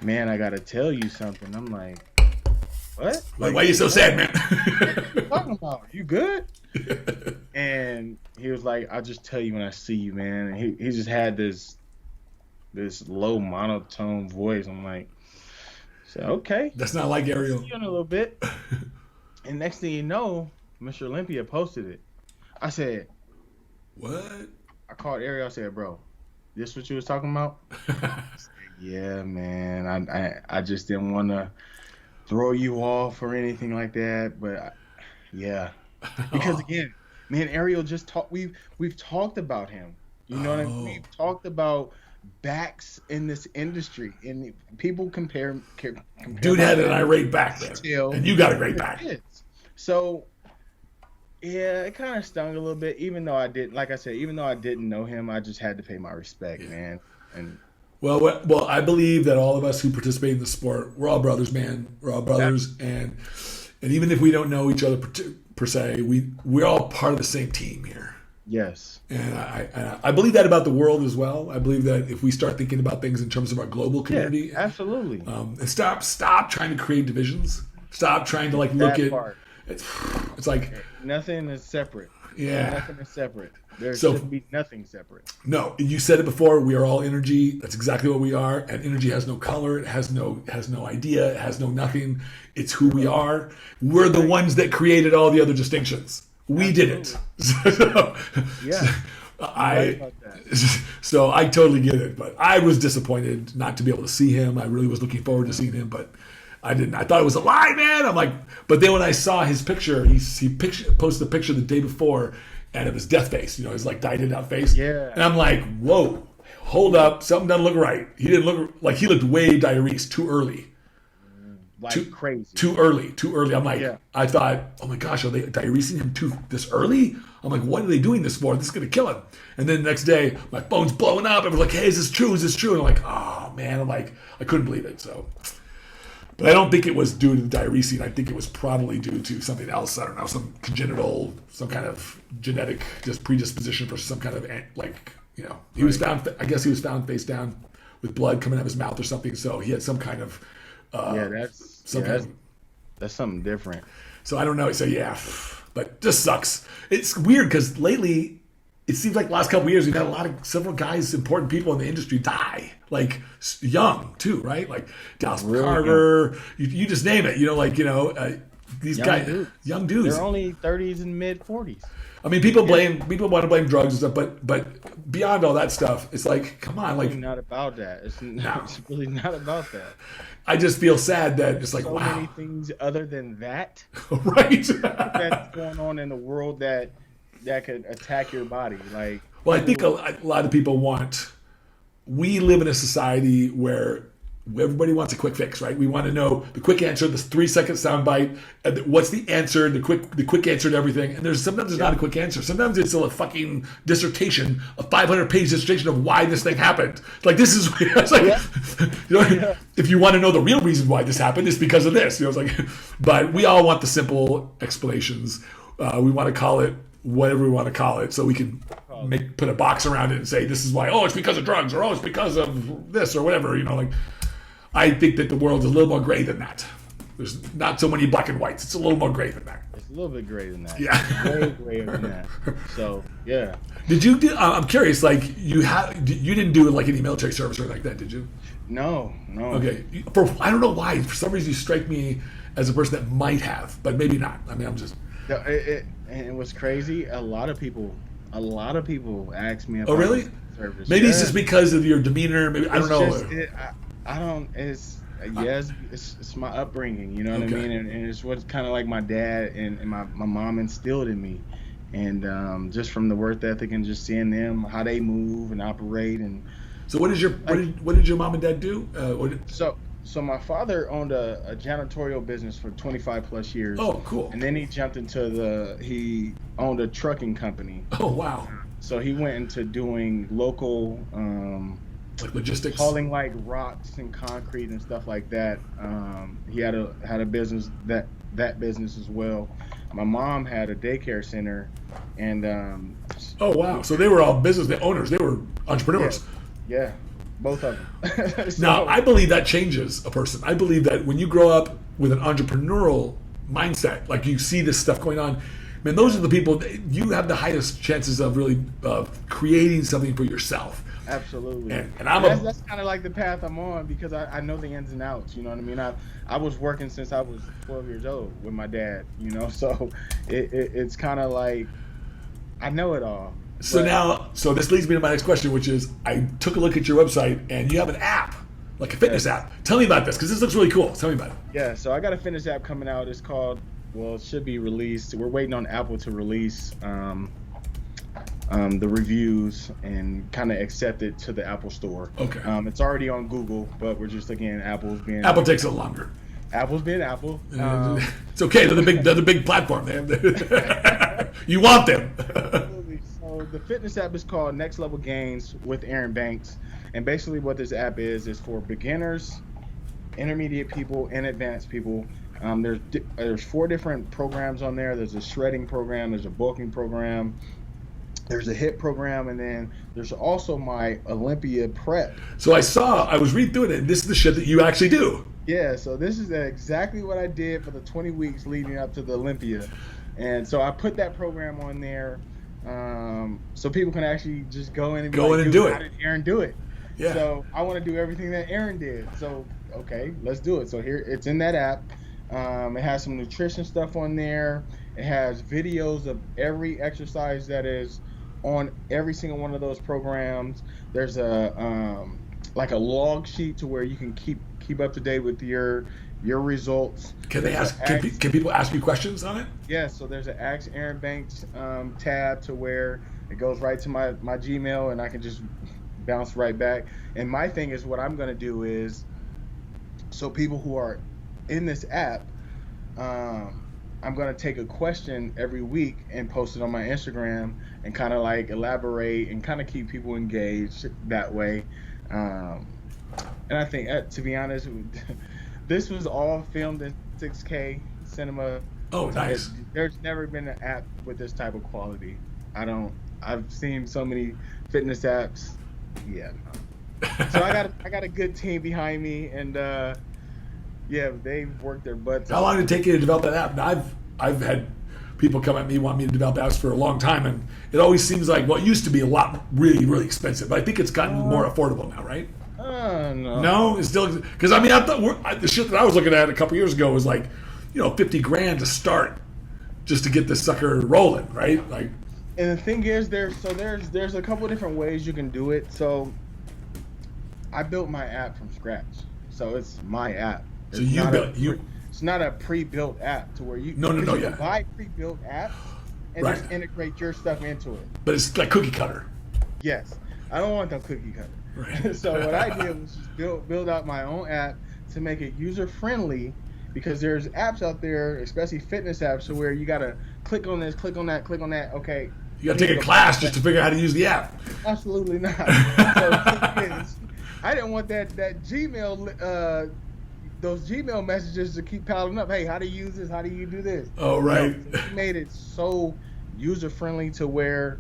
man, I got to tell you something. I'm like, what? Like, why are you so sad, man? What are you talking about? You good? And he was like, I'll just tell you when I see you, man. And he just had this low monotone voice. I'm like, so, okay. That's not like Ariel. See you in a little bit. And next thing you know, Mr. Olympia posted it. I said, What? I called Ariel. I said, bro, this what you was talking about? I said, yeah, man. I just didn't want to throw you off or anything like that. But yeah, because again, me and Ariel just talked. We've talked about him. You know what I mean? We've talked about backs in this industry, and people compare Dude had an irate back there, and you got a great back. So yeah, it kind of stung a little bit, even though I didn't, like I said, even though I didn't know him, I just had to pay my respect, man. And well, I believe that all of us who participate in the sport, we're all brothers, man. We're all brothers, and even if we don't know each other per se, we're all part of the same team here. Yes. And I believe that about the world as well. I believe that if we start thinking about things in terms of our global community, absolutely, and stop trying to create divisions. Stop trying to like look that at. Part. It's like nothing is separate. Yeah, nothing is separate. There should be nothing separate. No, you said it before. We are all energy. That's exactly what we are. And energy has no color. It has no idea. It has no nothing. It's who we are. We're the ones that created all the other distinctions. We didn't. Yeah. So I totally get it. But I was disappointed not to be able to see him. I really was looking forward to seeing him, but I didn't. I thought it was a lie, man. I'm like, but then when I saw his picture, he posted a picture the day before, and of his death face. You know, his like dyed out face. Yeah. And I'm like, whoa, hold up, something doesn't look right. He didn't look like he looked way diarrhea too early. Like crazy. Too early. I'm like, I thought, oh my gosh, are they diuresing him this early? I'm like, what are they doing this for? This is going to kill him. And then the next day, my phone's blowing up. I was like, hey, is this true? And I'm like, oh man, I'm like, I couldn't believe it. So, but I don't think it was due to the diuresing. I think it was probably due to something else. I don't know, some congenital, some kind of genetic just predisposition for some kind of like, you know, he was found, I guess he was found face down with blood coming out of his mouth or something. So he had some kind of, that's something different. So I don't know. So but just sucks. It's weird because lately it seems like the last couple of years we've had several guys, important people in the industry die, like young too, right? Like Dallas Carter, you just name it. You know, like these guys, young dudes. They're only 30s and mid 40s. I mean, people want to blame drugs and stuff, but beyond all that stuff, it's like, come on, like it's not about that. It's really not about that. I just feel sad that it's like, so wow, many things other than that, right? That's going on in the world that could attack your body. Like, well, I think a lot of people we live in a society where everybody wants a quick fix, right? We want to know the quick answer, this 3-second soundbite, and what's the answer, the quick answer to everything. And sometimes there's not a quick answer. Sometimes it's a fucking dissertation, a 500-page dissertation of why this thing happened. Like this is, it's like, if you want to know the real reason why this happened, it's because of this. It's like, but we all want the simple explanations. We want to call it whatever we want to call it, so we can put a box around it and say this is why. Oh, it's because of drugs, or oh, it's because of this, or whatever. Like. I think that the world's a little more gray than that. There's not so many black and whites. It's a little more gray than that. It's a little bit gray than that. Yeah. Way grayer than that. So, yeah. Did you do, I'm curious, like, you didn't do like any military service or like that, did you? No. Okay. I don't know why. For some reason, you strike me as a person that might have, but maybe not. I mean, I'm just. It was crazy. A lot of people ask me about really? Service. Maybe it's just because of your demeanor. Maybe I don't know. It's my upbringing, you know what I mean? And it's what's kind of like my dad and my mom instilled in me. And just from the work ethic and just seeing them, how they move and operate. And so what did your mom and dad do? So my father owned a janitorial business for 25 plus years. Oh, cool. And then he jumped into he owned a trucking company. Oh, wow. So he went into doing local, like logistics, hauling like rocks and concrete and stuff like that. He had a business that business as well. My mom had a daycare center, and oh wow! So they were all business owners. They were entrepreneurs. Yeah, both of them. Now I believe that changes a person. I believe that when you grow up with an entrepreneurial mindset, like you see this stuff going on, Man, those are the people you have the highest chances of really creating something for yourself. Absolutely. And that's kind of like the path I'm on because I know the ins and outs. You know what I mean? I was working since I was 12 years old with my dad. You know, so it's kind of like I know it all. So this leads me to my next question, which is I took a look at your website and you have an app, like a fitness app. Tell me about this because this looks really cool. Tell me about it. Yeah, so I got a fitness app coming out. It's called, well, it should be released. We're waiting on Apple to release the reviews and kind of accept it to the Apple Store. Okay. It's already on Google, but we're just again Apple takes a little longer. Apple's being Apple. It's okay. They're the big platform. You want them. Absolutely. So the fitness app is called Next Level Gains with Erin Banks, and basically what this app is for beginners, intermediate people, and advanced people. There's 4 different programs on there. There's a shredding program. There's a bulking program. There's a HIIT program, and then there's also my Olympia prep. So I was reading through it, and this is the shit that you actually do. Yeah, so this is exactly what I did for the 20 weeks leading up to the Olympia. And so I put that program on there so people can actually just go in and do it. How did Erin do it? Yeah. So I want to do everything that Erin did. So, okay, let's do it. So here, it's in that app. It has some nutrition stuff on there. It has videos of every exercise that is on every single one of those programs. There's a like a log sheet to where you can keep up to date with your results. Can people ask you questions on it? Yeah, so there's an Ask Erin Banks tab to where it goes right to my Gmail and I can just bounce right back. And my thing is what I'm going to do is, so people who are in this app, I'm going to take a question every week and post it on my Instagram and kind of like elaborate and kind of keep people engaged that way. And I think, to be honest, this was all filmed in 6K cinema. Oh, nice. There's never been an app with this type of quality. I've seen so many fitness apps. Yeah. So I got a good team behind me, and yeah, they've worked their butts off. How long did it take you to develop that app? Now, I've had people come at me want me to develop apps for a long time, and it always seems like it used to be a lot really, really expensive. But I think it's gotten more affordable now, right? No. No, it's still because I thought the shit that I was looking at a couple years ago was like, $50,000 to start, just to get this sucker rolling, right? Like, and the thing is, there's a couple of different ways you can do it. So I built my app from scratch, so it's my app. So It's not a pre-built app to where you can buy pre-built apps and right. just integrate your stuff into it. But it's like cookie cutter. Yes, I don't want that cookie cutter. Right. So what I did was just build out my own app to make it user friendly, because there's apps out there, especially fitness apps, so where you gotta click on this, click on that, click on that. Okay. You gotta take a class just to figure out how to use the app. Absolutely not. I didn't want that Gmail. Those Gmail messages to keep piling up. Hey, how do you use this? How do you do this? Oh, right. We made it so user friendly to where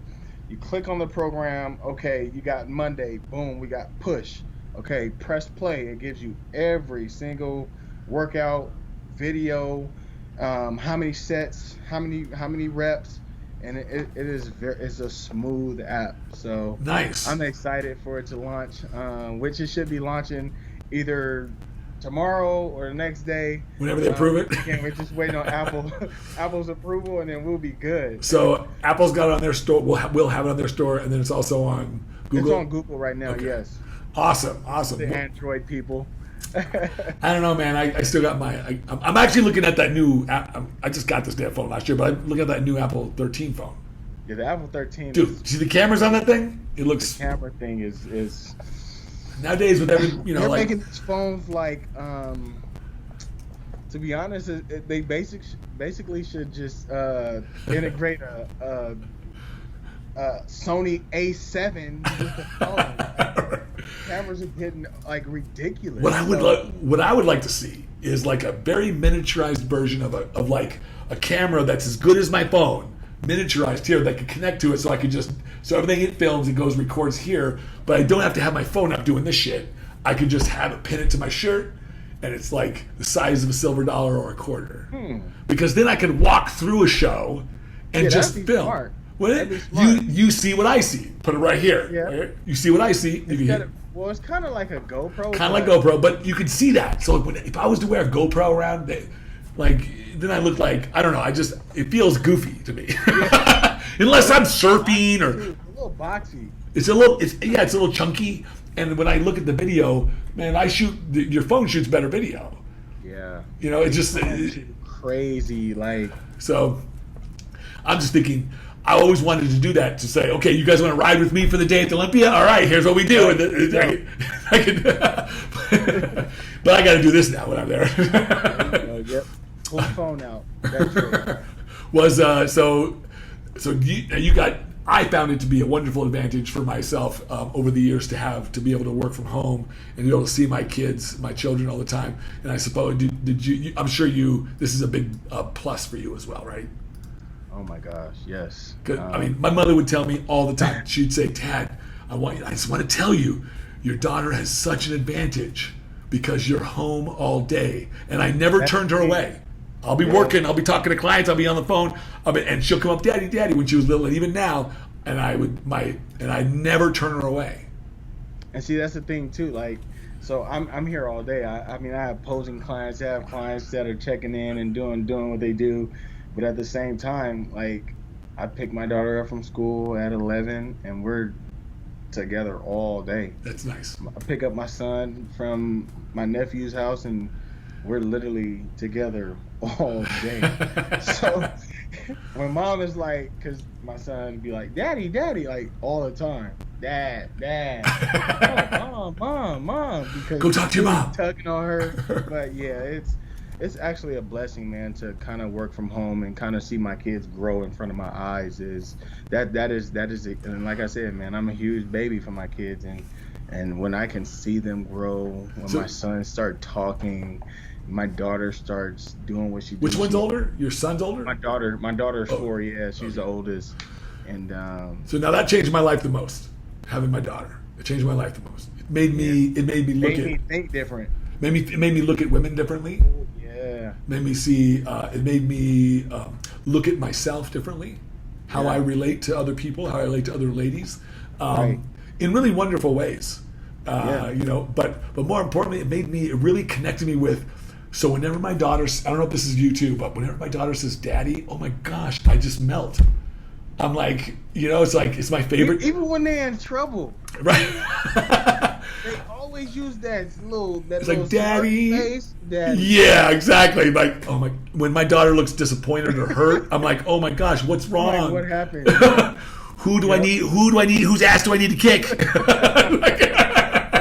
you click on the program. Okay, you got Monday. Boom, we got push. Okay, press play. It gives you every single workout video, how many sets, how many reps, and it's a smooth app. So nice. I'm excited for it to launch, which it should be launching either tomorrow or the next day, whenever they approve it. Again, we're just waiting on Apple's approval, and then we'll be good. So Apple's got it on their store. We'll have it on their store, and then it's also on Google. It's on Google right now. Okay. Yes. Awesome. The Android people. I don't know, man. I still got I'm actually looking at that new app. I just got this damn phone last year, but I'm looking at that new Apple 13 phone. Yeah, the Apple 13. Dude, see the cameras on that thing? It looks. The camera thing is. Nowadays, with every they're making these phones like, to be honest, they basically should just integrate a Sony A7 with the phone. Cameras are getting like ridiculous. What I would like to see is like a very miniaturized version of like a camera that's as good as my phone, miniaturized here, that could connect to it, so I could so everything it films, it goes records here, but I don't have to have my phone up doing this shit. I could just have it, pin it to my shirt, and it's like the size of a silver dollar or a quarter. Because then I could walk through a show and just that'd be film. smart. What That'd be smart. you see what I see. Put it right here. Yeah. Right? You see what I see. You can Well, it's kind of like a GoPro. kind of like GoPro, but you can see that. So if I was to wear a GoPro around, then I look like, I don't know. It feels goofy to me, unless I'm surfing or a little boxy. it's a little chunky. And when I look at the video, man, your phone shoots better video. Yeah. You know, it's just crazy. Like, so. I'm just thinking. I always wanted to do that, to say, okay, you guys want to ride with me for the day at the Olympia? All right, here's what we do. And I can, but I got to do this now when I'm there. Yep. Pull the phone out. That's right. I found it to be a wonderful advantage for myself over the years to be able to work from home and be able to see my kids, my children all the time. And I suppose, I'm sure this is a big plus for you as well, right? Oh my gosh, yes. My mother would tell me all the time. She'd say, "Dad, I just want to tell you, your daughter has such an advantage because you're home all day." And I never turned her away. I'll be working. I'll be talking to clients. I'll be on the phone, and she'll come up, "Daddy, Daddy," when she was little, and even now. And I never turn her away. And see, that's the thing too. Like, so I'm here all day. I have posing clients. I have clients that are checking in and doing what they do. But at the same time, like, I pick my daughter up from school at 11, and we're together all day. That's nice. I pick up my son from my nephew's house, and we're literally together all day. So when mom is like, because my son would be like, "Daddy, Daddy," like all the time. Dad. Oh, mom. Because go talk to your mom. Tugging on her. But yeah, it's actually a blessing, man, to kind of work from home and kind of see my kids grow in front of my eyes. That is it. And like I said, man, I'm a huge baby for my kids, and when I can see them grow, when my sons start talking, my daughter starts doing what she does. Which one's older? Your son's older? My daughter's 4. Yeah, she's the oldest. And so now that changed my life the most. Having my daughter, it changed my life the most. It made me think different. It made me look at women differently. Yeah. Made me see. It made me look at myself differently. How I relate to other people. How I relate to other ladies. In really wonderful ways. You know. But more importantly, it really connected me with. So whenever my daughter, I don't know if this is you too, but whenever my daughter says "Daddy," oh my gosh, I just melt. I'm like, you know, it's my favorite. Even when they're in trouble, right? They always use that little like "Daddy." Face, Daddy. Yeah, exactly. Like, oh my, when my daughter looks disappointed or hurt, I'm like, oh my gosh, what's wrong? Like, what happened? Who do I need? Whose ass do I need to kick?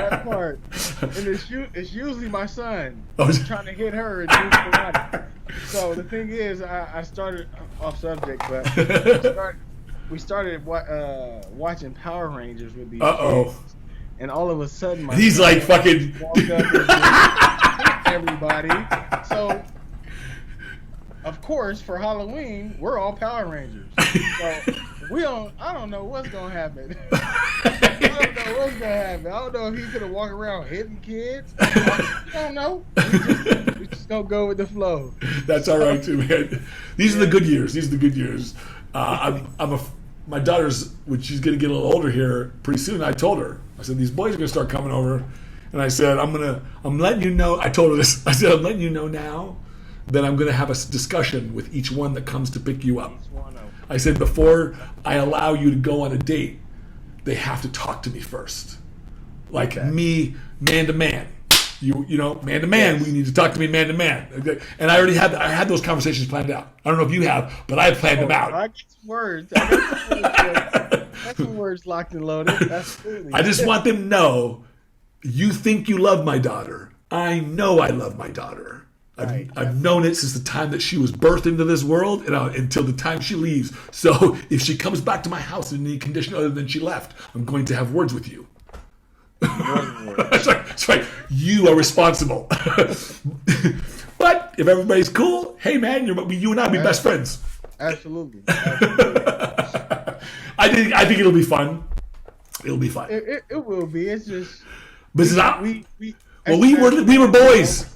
That part. And it's usually my son. He's trying to hit her and do karate. So the thing is, I started off subject, but we started watching Power Rangers with these kids, and all of a sudden he's like fucking walked up and hit everybody. So of course for Halloween we're all Power Rangers. So I don't know what's gonna happen. I don't know if he's gonna walk around hitting kids. I don't know. We just don't go with the flow. That's all right too, man. These are the good years. My daughter's, when she's gonna get a little older here pretty soon. I told her, I said, these boys are gonna start coming over, and I said, I'm letting you know. I told her this. I said, I'm letting you know now that I'm gonna have a discussion with each one that comes to pick you up. I said, before I allow you to go on a date, they have to talk to me first. Like me, man to man. You know, man to man. Yes. We need to talk to me man to man. And I had those conversations planned out. I don't know if you have, but I have planned them out. I get some words. I got some words locked and loaded. Absolutely. I just want them to know, you think you love my daughter. I know I love my daughter. I've known it since the time that she was birthed into this world and until the time she leaves. So if she comes back to my house in any condition other than she left, I'm going to have words with you. That's right. You are responsible. But if everybody's cool, hey man, you and I be best friends. Absolutely. I think it'll be fun. It'll be fun. It will be. It's just. But we were boys.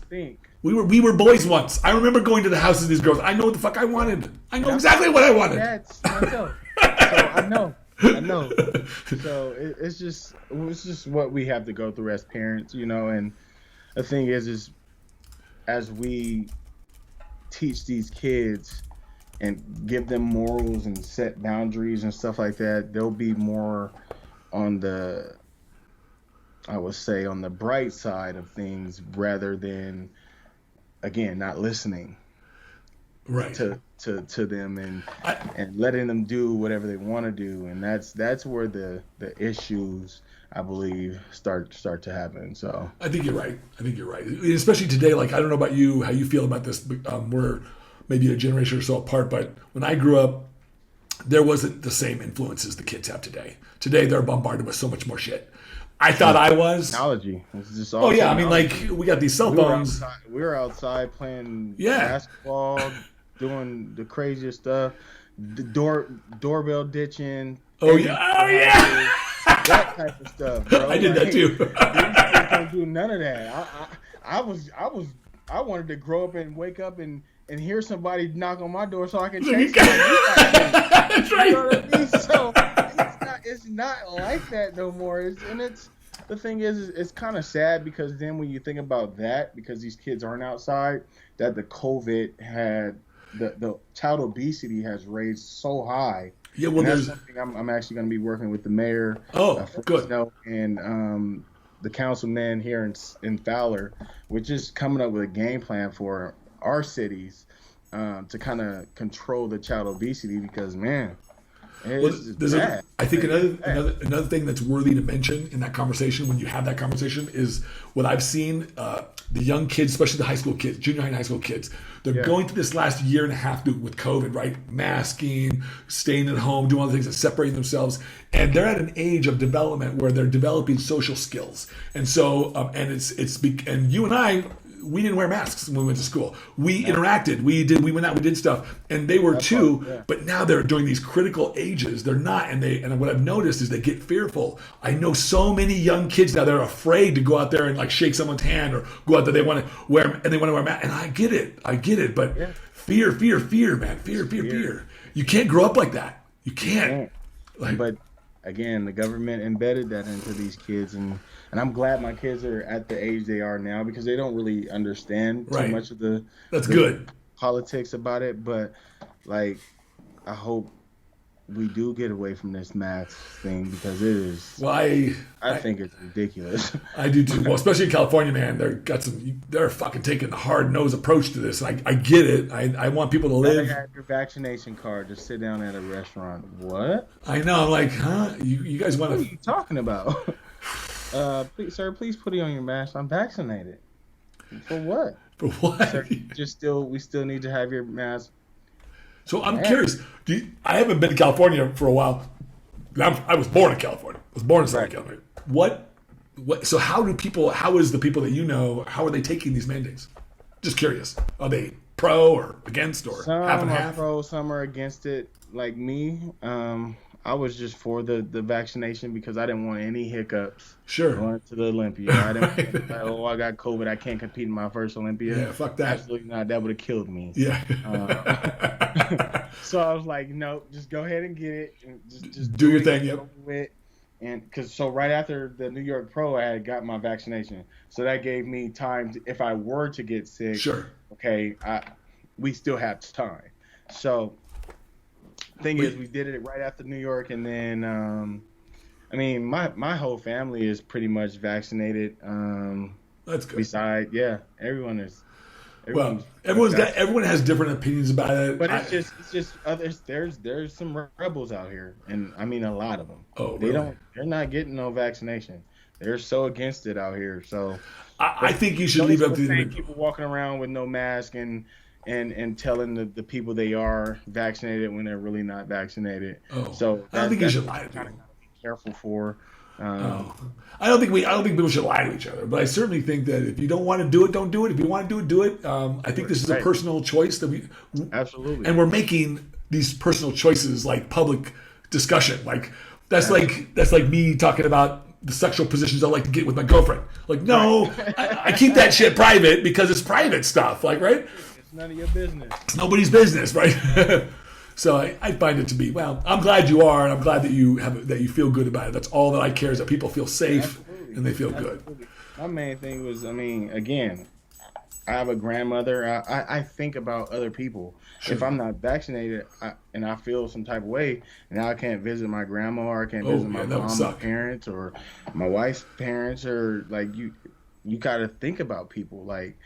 We were boys once. I remember going to the houses of these girls. I know what the fuck I wanted. I know exactly what I wanted. That's myself. So I know. So it's just what we have to go through as parents, you know. And the thing is as we teach these kids and give them morals and set boundaries and stuff like that, they'll be more on the, I would say, on the bright side of things rather than, again, not listening right to them and letting them do whatever they want to do. And that's where the issues, I believe, start to happen. So I think you're right. Especially today, like, I don't know about you, how you feel about this. We're maybe a generation or so apart, but when I grew up, there wasn't the same influences the kids have today. Today, they're bombarded with so much more shit. I thought I was. Technology. It's just all I mean, like, we got these cell phones. We were outside playing basketball, doing the craziest stuff, the doorbell ditching. Oh yeah. That type of stuff, bro. I did that too. We just don't do none of that. I wanted to grow up and wake up and hear somebody knock on my door so I can change something. That's right. You know what I mean? So it's not like that no more. The thing is it's kind of sad because then when you think about that, because these kids aren't outside, that the COVID had the child obesity has raised so high. Yeah, well, that's something I'm actually going to be working with the mayor. Oh, good. And the councilman here in Fowler, we're just coming up with a game plan for our cities to kind of control the child obesity because, man, it's bad. I think another thing that's worthy to mention in that conversation, when you have that conversation, is what I've seen. The young kids, especially the high school kids, junior high and high school kids, they're going through this last year and a half with COVID, right? Masking, staying at home, doing all the things that separate themselves. And they're at an age of development where they're developing social skills. And so, and you and I, we didn't wear masks when we went to school. We interacted. We went out, we did stuff. And they were too, but now they're during these critical ages. They're not. And what I've noticed is they get fearful. I know so many young kids now, they're afraid to go out there and like shake someone's hand or go out there. They want to wear masks. And I get it. But fear, man. Fear. You can't grow up like that. You can't. But again, the government embedded that into these kids, and I'm glad my kids are at the age they are now because they don't really understand too much of the good politics about it. But like, I hope we do get away from this mask thing because it is. Well, I think it's ridiculous. I do too. Well, especially in California, man, they're fucking taking the hard nosed approach to this. I get it. I want people to live. You have your vaccination card to sit down at a restaurant. What? I know. I'm like, huh? You guys want to? What are you talking about? Please, sir, please put it on your mask. I'm vaccinated. For what? For what? Sir, we still need to have your mask. So I'm curious. I haven't been to California for a while. I was born in California. I was born in Southern California. What? So how is the people that you know, how are they taking these mandates? Just curious. Are they pro or against or half and half? Some are pro, some are against it. Like me, I was just for the vaccination because I didn't want any hiccups. Sure. Going to the Olympia. I didn't I got COVID. I can't compete in my first Olympia. Yeah, fuck that. Absolutely not. That would have killed me. Yeah. So I was like, no, just go ahead and get it. And just do your thing. Yep. And so right after the New York Pro, I had got my vaccination. So that gave me time if I were to get sick. Sure. Okay. We still have time. So thing is, we did it right after New York, and then I mean, my whole family is pretty much vaccinated. That's good. Besides, everyone is. Everyone has different opinions about it. But it's just others. There's some rebels out here, and I mean a lot of them. Oh, they're not getting no vaccination. They're so against it out here. So I think you should leave up to the people walking around with no mask and telling the people they are vaccinated when they're really not vaccinated. Oh, so I don't think you should lie to people. Be careful for. I don't think people should lie to each other, but I certainly think that if you don't want to do it, don't do it. If you want to do it. I think this is a personal choice that we absolutely, and we're making these personal choices like public discussion. Like that's like me talking about the sexual positions I like to get with my girlfriend. Like, no, I keep that shit private because it's private stuff. Like, right? It's none of your business. It's nobody's business, right? So I find it to be, well, I'm glad you are, and I'm glad that you feel good about it. That's all that I care, is that people feel safe and they feel good. My main thing was, I mean, again, I have a grandmother. I think about other people. Sure. If I'm not vaccinated and I feel some type of way, now I can't visit my grandma, or I can't visit my mom's parents or my wife's parents, or like you got to think about people like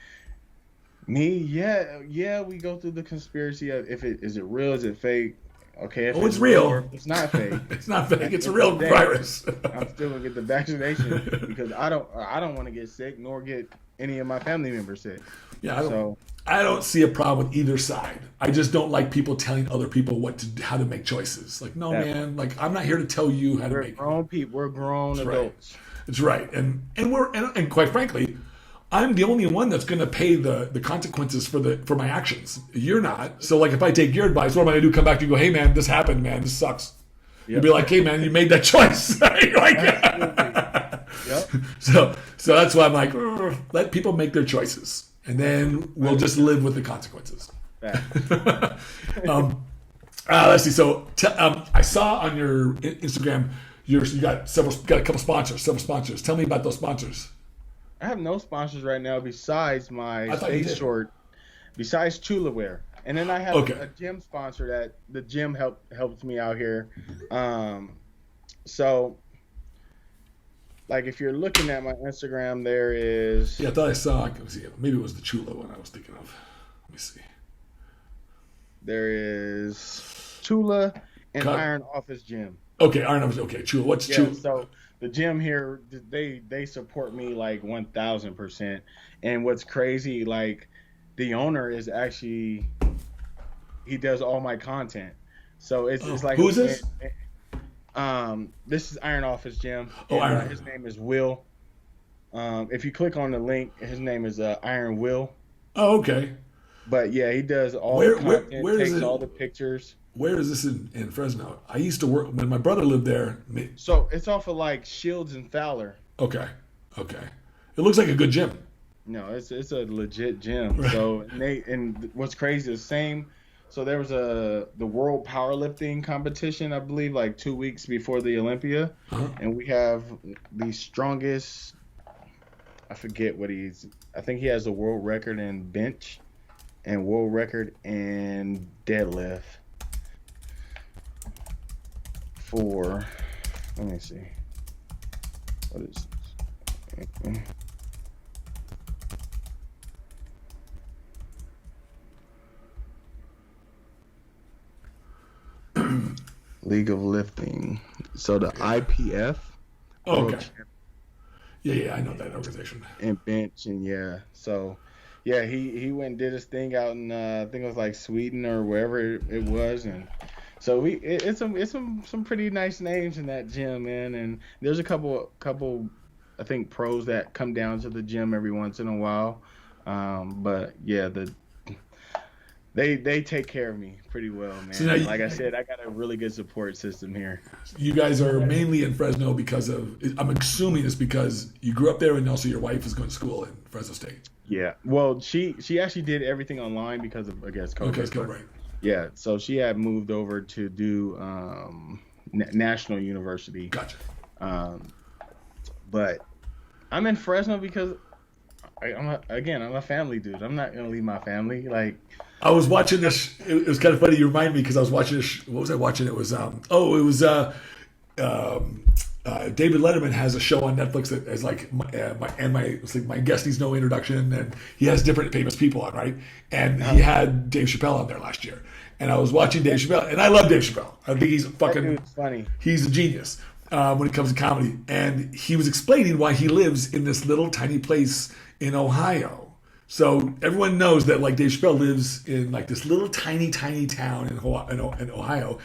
me. Yeah, we go through the conspiracy of is it real, is it fake? Okay, if it's real. It's not fake. It's not fake. It's a real virus. I'm still gonna get the vaccination because I don't want to get sick, nor get any of my family members sick. Yeah, I don't see a problem with either side. I just don't like people telling other people how to make choices. Like, no, man. Like, I'm not here to tell you how to make. We're grown people. We're grown adults. That's right. And quite frankly, I'm the only one that's going to pay the consequences for my actions. You're not. So, like, if I take your advice, what am I going to do? Come back to you and go, hey, man, this happened, man. This sucks. Yep. You'd be like, hey, man, you made that choice. You're like, yep. So that's why I'm like, let people make their choices, and then we'll just live with the consequences. Let's see. So I saw on your Instagram, you got a couple sponsors, several sponsors. Tell me about those sponsors. I have no sponsors right now besides my face short, besides Chula Wear. And then I have a gym sponsor that the gym helps me out here. So, like, if you're looking at my Instagram, there is... Yeah, I thought I saw... Maybe it was the Chula one I was thinking of. Let me see. There is Chula and Iron Office Gym. Okay, Iron Office. Okay, Chula. What's Chula? So the gym here, they support me like 1,000%. And what's crazy, like, the owner is actually... He does all my content. So it's like... Who is this? This is Iron Office Gym. His name is Will. If you click on the link, his name is Iron Will. Oh, okay. But yeah, he does all the content, takes all the pictures. Where is this in Fresno? I used to work when my brother lived there. So it's off of like Shields and Fowler. Okay. It looks like a good gym. No, it's a legit gym. Right. So and what's crazy is same. So there was the World Powerlifting competition, I believe, like 2 weeks before the Olympia, and we have the strongest. I forget what I think he has a world record in bench, and world record in deadlift. Let me see. What is this? League of Lifting. So the IPF. Oh, okay. Yeah, I know that organization. And bench, and yeah. So, yeah, he went and did his thing out in I think it was like Sweden or wherever it was, and so it's some pretty nice names in that gym, man. And there's a couple I think pros that come down to the gym every once in a while, but yeah, They take care of me pretty well, man. So like I said, I got a really good support system here. You guys are mainly in Fresno because of, I'm assuming it's because you grew up there and also your wife is going to school in Fresno State. Yeah. Well, she actually did everything online because of, I guess, COVID. Okay, right. Yeah. So she had moved over to do National University. Gotcha. But I'm in Fresno because I'm a family dude. I'm not gonna leave my family. Like, I was watching this. It was kind of funny. You remind me because I was watching this. What was I watching? It was David Letterman has a show on Netflix that is like my guest needs no introduction, and he has different famous people on, right? And he had Dave Chappelle on there last year, and I was watching Dave Chappelle, and I love Dave Chappelle. I think he's fucking that dude's funny. He's a genius when it comes to comedy, and he was explaining why he lives in this little tiny place in Ohio. So everyone knows that like Dave Chappelle lives in like this little tiny town in Ohio.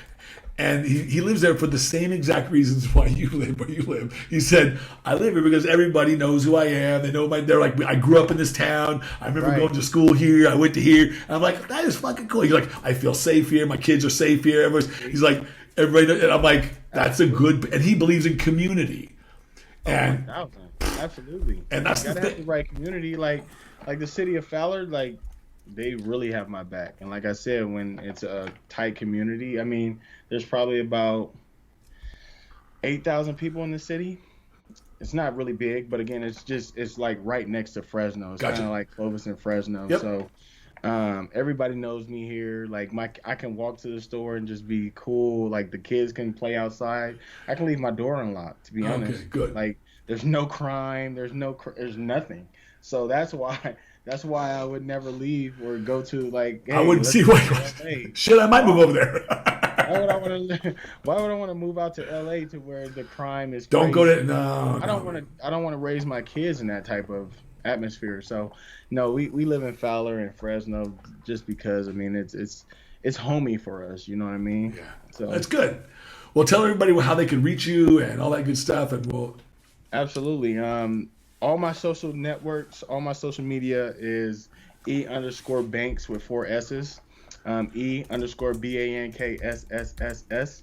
And he lives there for the same exact reasons why you live where you live. He said, I live here because everybody knows who I am. They're like, I grew up in this town. I remember going to school here. I went to here. And I'm like, that is fucking cool. He's like, I feel safe here. My kids are safe here. He's like, everybody, and I'm like, that's a good, and he believes in community. And 1,000. Absolutely. and that's You the gotta have thing. the right community. Like the city of Fowler, like they really have my back. And like I said, when it's a tight community, I mean, there's probably about 8,000 people in the city. It's not really big, but again, it's like right next to Fresno. It's kind Gotcha. of like Clovis and Fresno. Yep. So everybody knows me here. Like I can walk to the store and just be cool. Like the kids can play outside. I can leave my door unlocked. To be honest, Okay, good. like there's no crime. There's nothing. So that's why I would never leave or go to like. Hey, I wouldn't let's see go why. to LA. Shit, I might move over there. Why would I want to move out to LA to where the crime is Don't go crazy? to no. I don't want to raise my kids in that type of atmosphere. So no, we live in Fowler and Fresno just because I mean it's homey for us, you know what I mean? Yeah. So That's good. Well, tell everybody how they can reach you and all that good stuff, and we'll. absolutely. All my social networks, all my social media is E_Banks with 4 S's. E_BANKSSSS.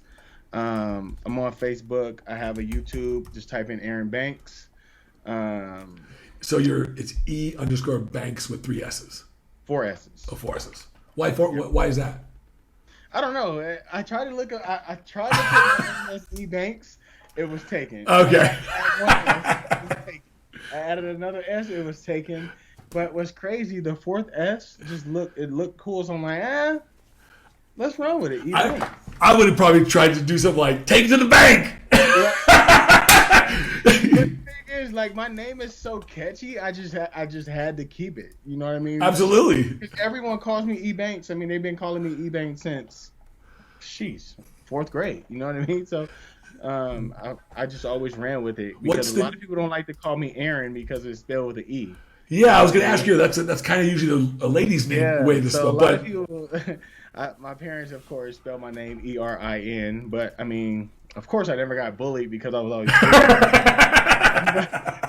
I'm on Facebook. I have a YouTube. Just type in Erin Banks. So it's E_Banks with 3 S's. 4 S's. Oh, 4 S's. Why four? Why is that? I don't know. I tried to look up. I tried to put my name as E Banks. It was taken. Okay. I added another S. It was taken. But what's crazy, the 4th S looked cool. So I'm like, let's run with it. E Banks. I would have probably tried to do something like take it to the bank. The thing is, like, my name is so catchy. I just had to keep it. You know what I mean? Absolutely. Everyone calls me E Banks. I mean, they've been calling me E Banks since, 4th grade. You know what I mean? So, I just always ran with it because a lot of people don't like to call me Aaron because it's spelled with an E. Yeah, I was going to ask you. That's kind of usually a lady's name way to spell. A lot But of people, my parents, of course, spell my name Erin. But I mean, of course, I never got bullied because I was always.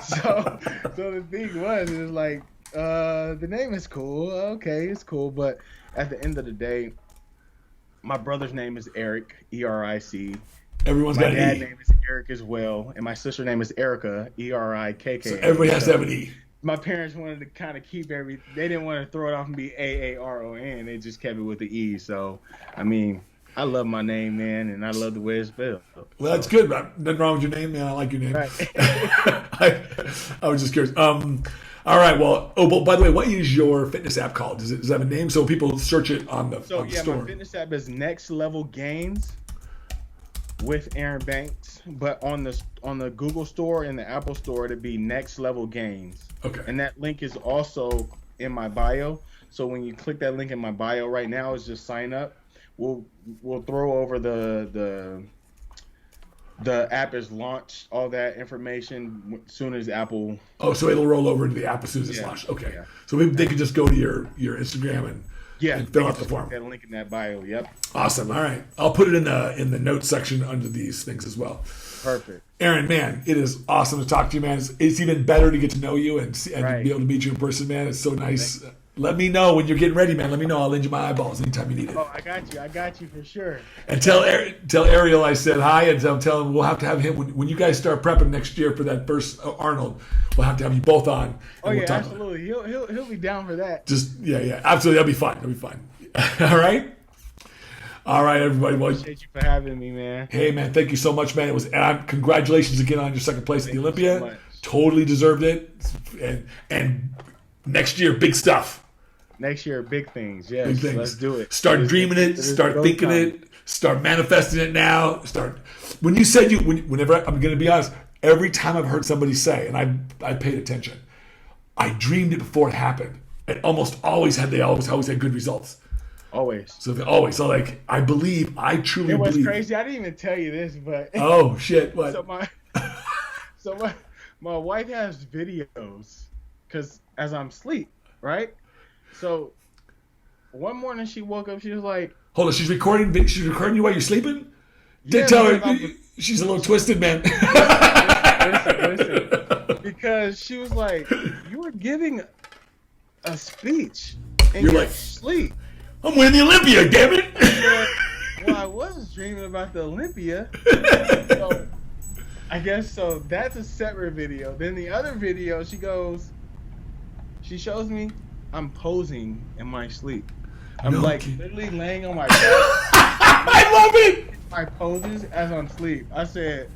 so the thing was, it was like, the name is cool. Okay, it's cool. But at the end of the day, my brother's name is Eric, ERIC. everyone's My got an dad's E. name is Eric as well, and my sister's name is Erica, ERIKK. So everybody has to have an E. My parents wanted to kind of keep they didn't want to throw it off and be AARON. They just kept it with the E. So, I mean, I love my name, man, and I love the way it's spelled. Well, that's good. Nothing wrong with your name, man. I like your name. Right. I was just curious. All right. Well, by the way, what is your fitness app called? Does it have a name so people search it on the store? My fitness app is Next Level Gains with Erin Banks, but on the Google Store and the Apple Store, it'd be Next Level Gains. Okay. And that link is also in my bio. So when you click that link in my bio right now, it's just sign up. We'll throw over the app is launched, all that information as soon as Apple. Oh, so it'll roll over into the app as soon as it's launched. Okay. Yeah. So maybe they could just go to your Instagram and fill out the form. That link in that bio. Yep. Awesome. All right. I'll put it in the notes section under these things as well. Perfect. Erin, man, it is awesome to talk to you, man. It's even better to get to know you and Right. be able to meet you in person, man. It's so nice. Let me know when you're getting ready, man. Let me know. I'll lend you my eyeballs anytime you need it. Oh, I got you for sure. And tell Ariel I said hi, and tell him we'll have to have him when you guys start prepping next year for that first Arnold. We'll have to have you both on. Oh we'll yeah, talk absolutely. He'll be down for that. Yeah, absolutely. That'll be fine. All right. All right, everybody. Well, Appreciate you for having me, man. hey, man, thank you so much, man. Congratulations again on your second place at the Olympia. so much. Totally deserved it. And next year, big stuff. Next year, big things. Yes, Big things. let's do it. Start dreaming it. Start thinking it. Start manifesting it now. When you said whenever I'm going to be honest, every time I've heard somebody say, and I paid attention, I dreamed it before it happened. And they always had good results. Always. So like I truly believe. It was crazy. I didn't even tell you this, but Oh shit! What? so my wife has videos because as I'm asleep, right? So one morning she woke up. She was like, Hold on, she's recording you while you're sleeping? Yeah, Tell her she's a little twisted, man. listen, because she was like, you were giving a speech in You're your like, sleep. I'm winning the Olympia, damn it! Well, I was dreaming about the Olympia. So I guess so. That's a separate video. Then the other video, she shows me I'm posing in my sleep. I'm literally laying on my back. I love it. My poses as I'm asleep. I said,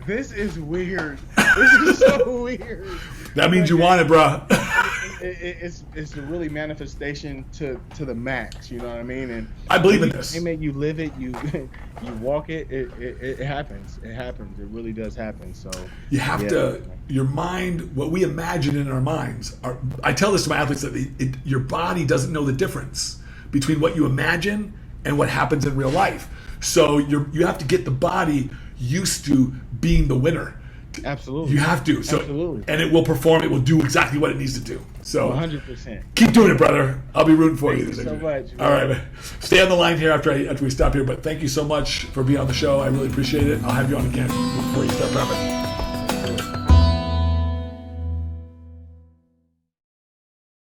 "This is weird. This is so weird." That means you want it, bro. It's a really manifestation to the max. You know what I mean? And I believe in this. They make you live it. You walk it. It happens. It happens. It really does happen. So you have to. Your mind, what we imagine in our minds. I tell this to my athletes that your body doesn't know the difference between what you imagine and what happens in real life. So you have to get the body used to being the winner. Absolutely. You have to. So, absolutely. And it will perform. It will do exactly what it needs to do. So 100%. Keep doing it, brother. I'll be rooting for you. Thank you so much. All right, man. Stay on the line here after we stop here. But thank you so much for being on the show. I really appreciate it. I'll have you on again before you start prepping.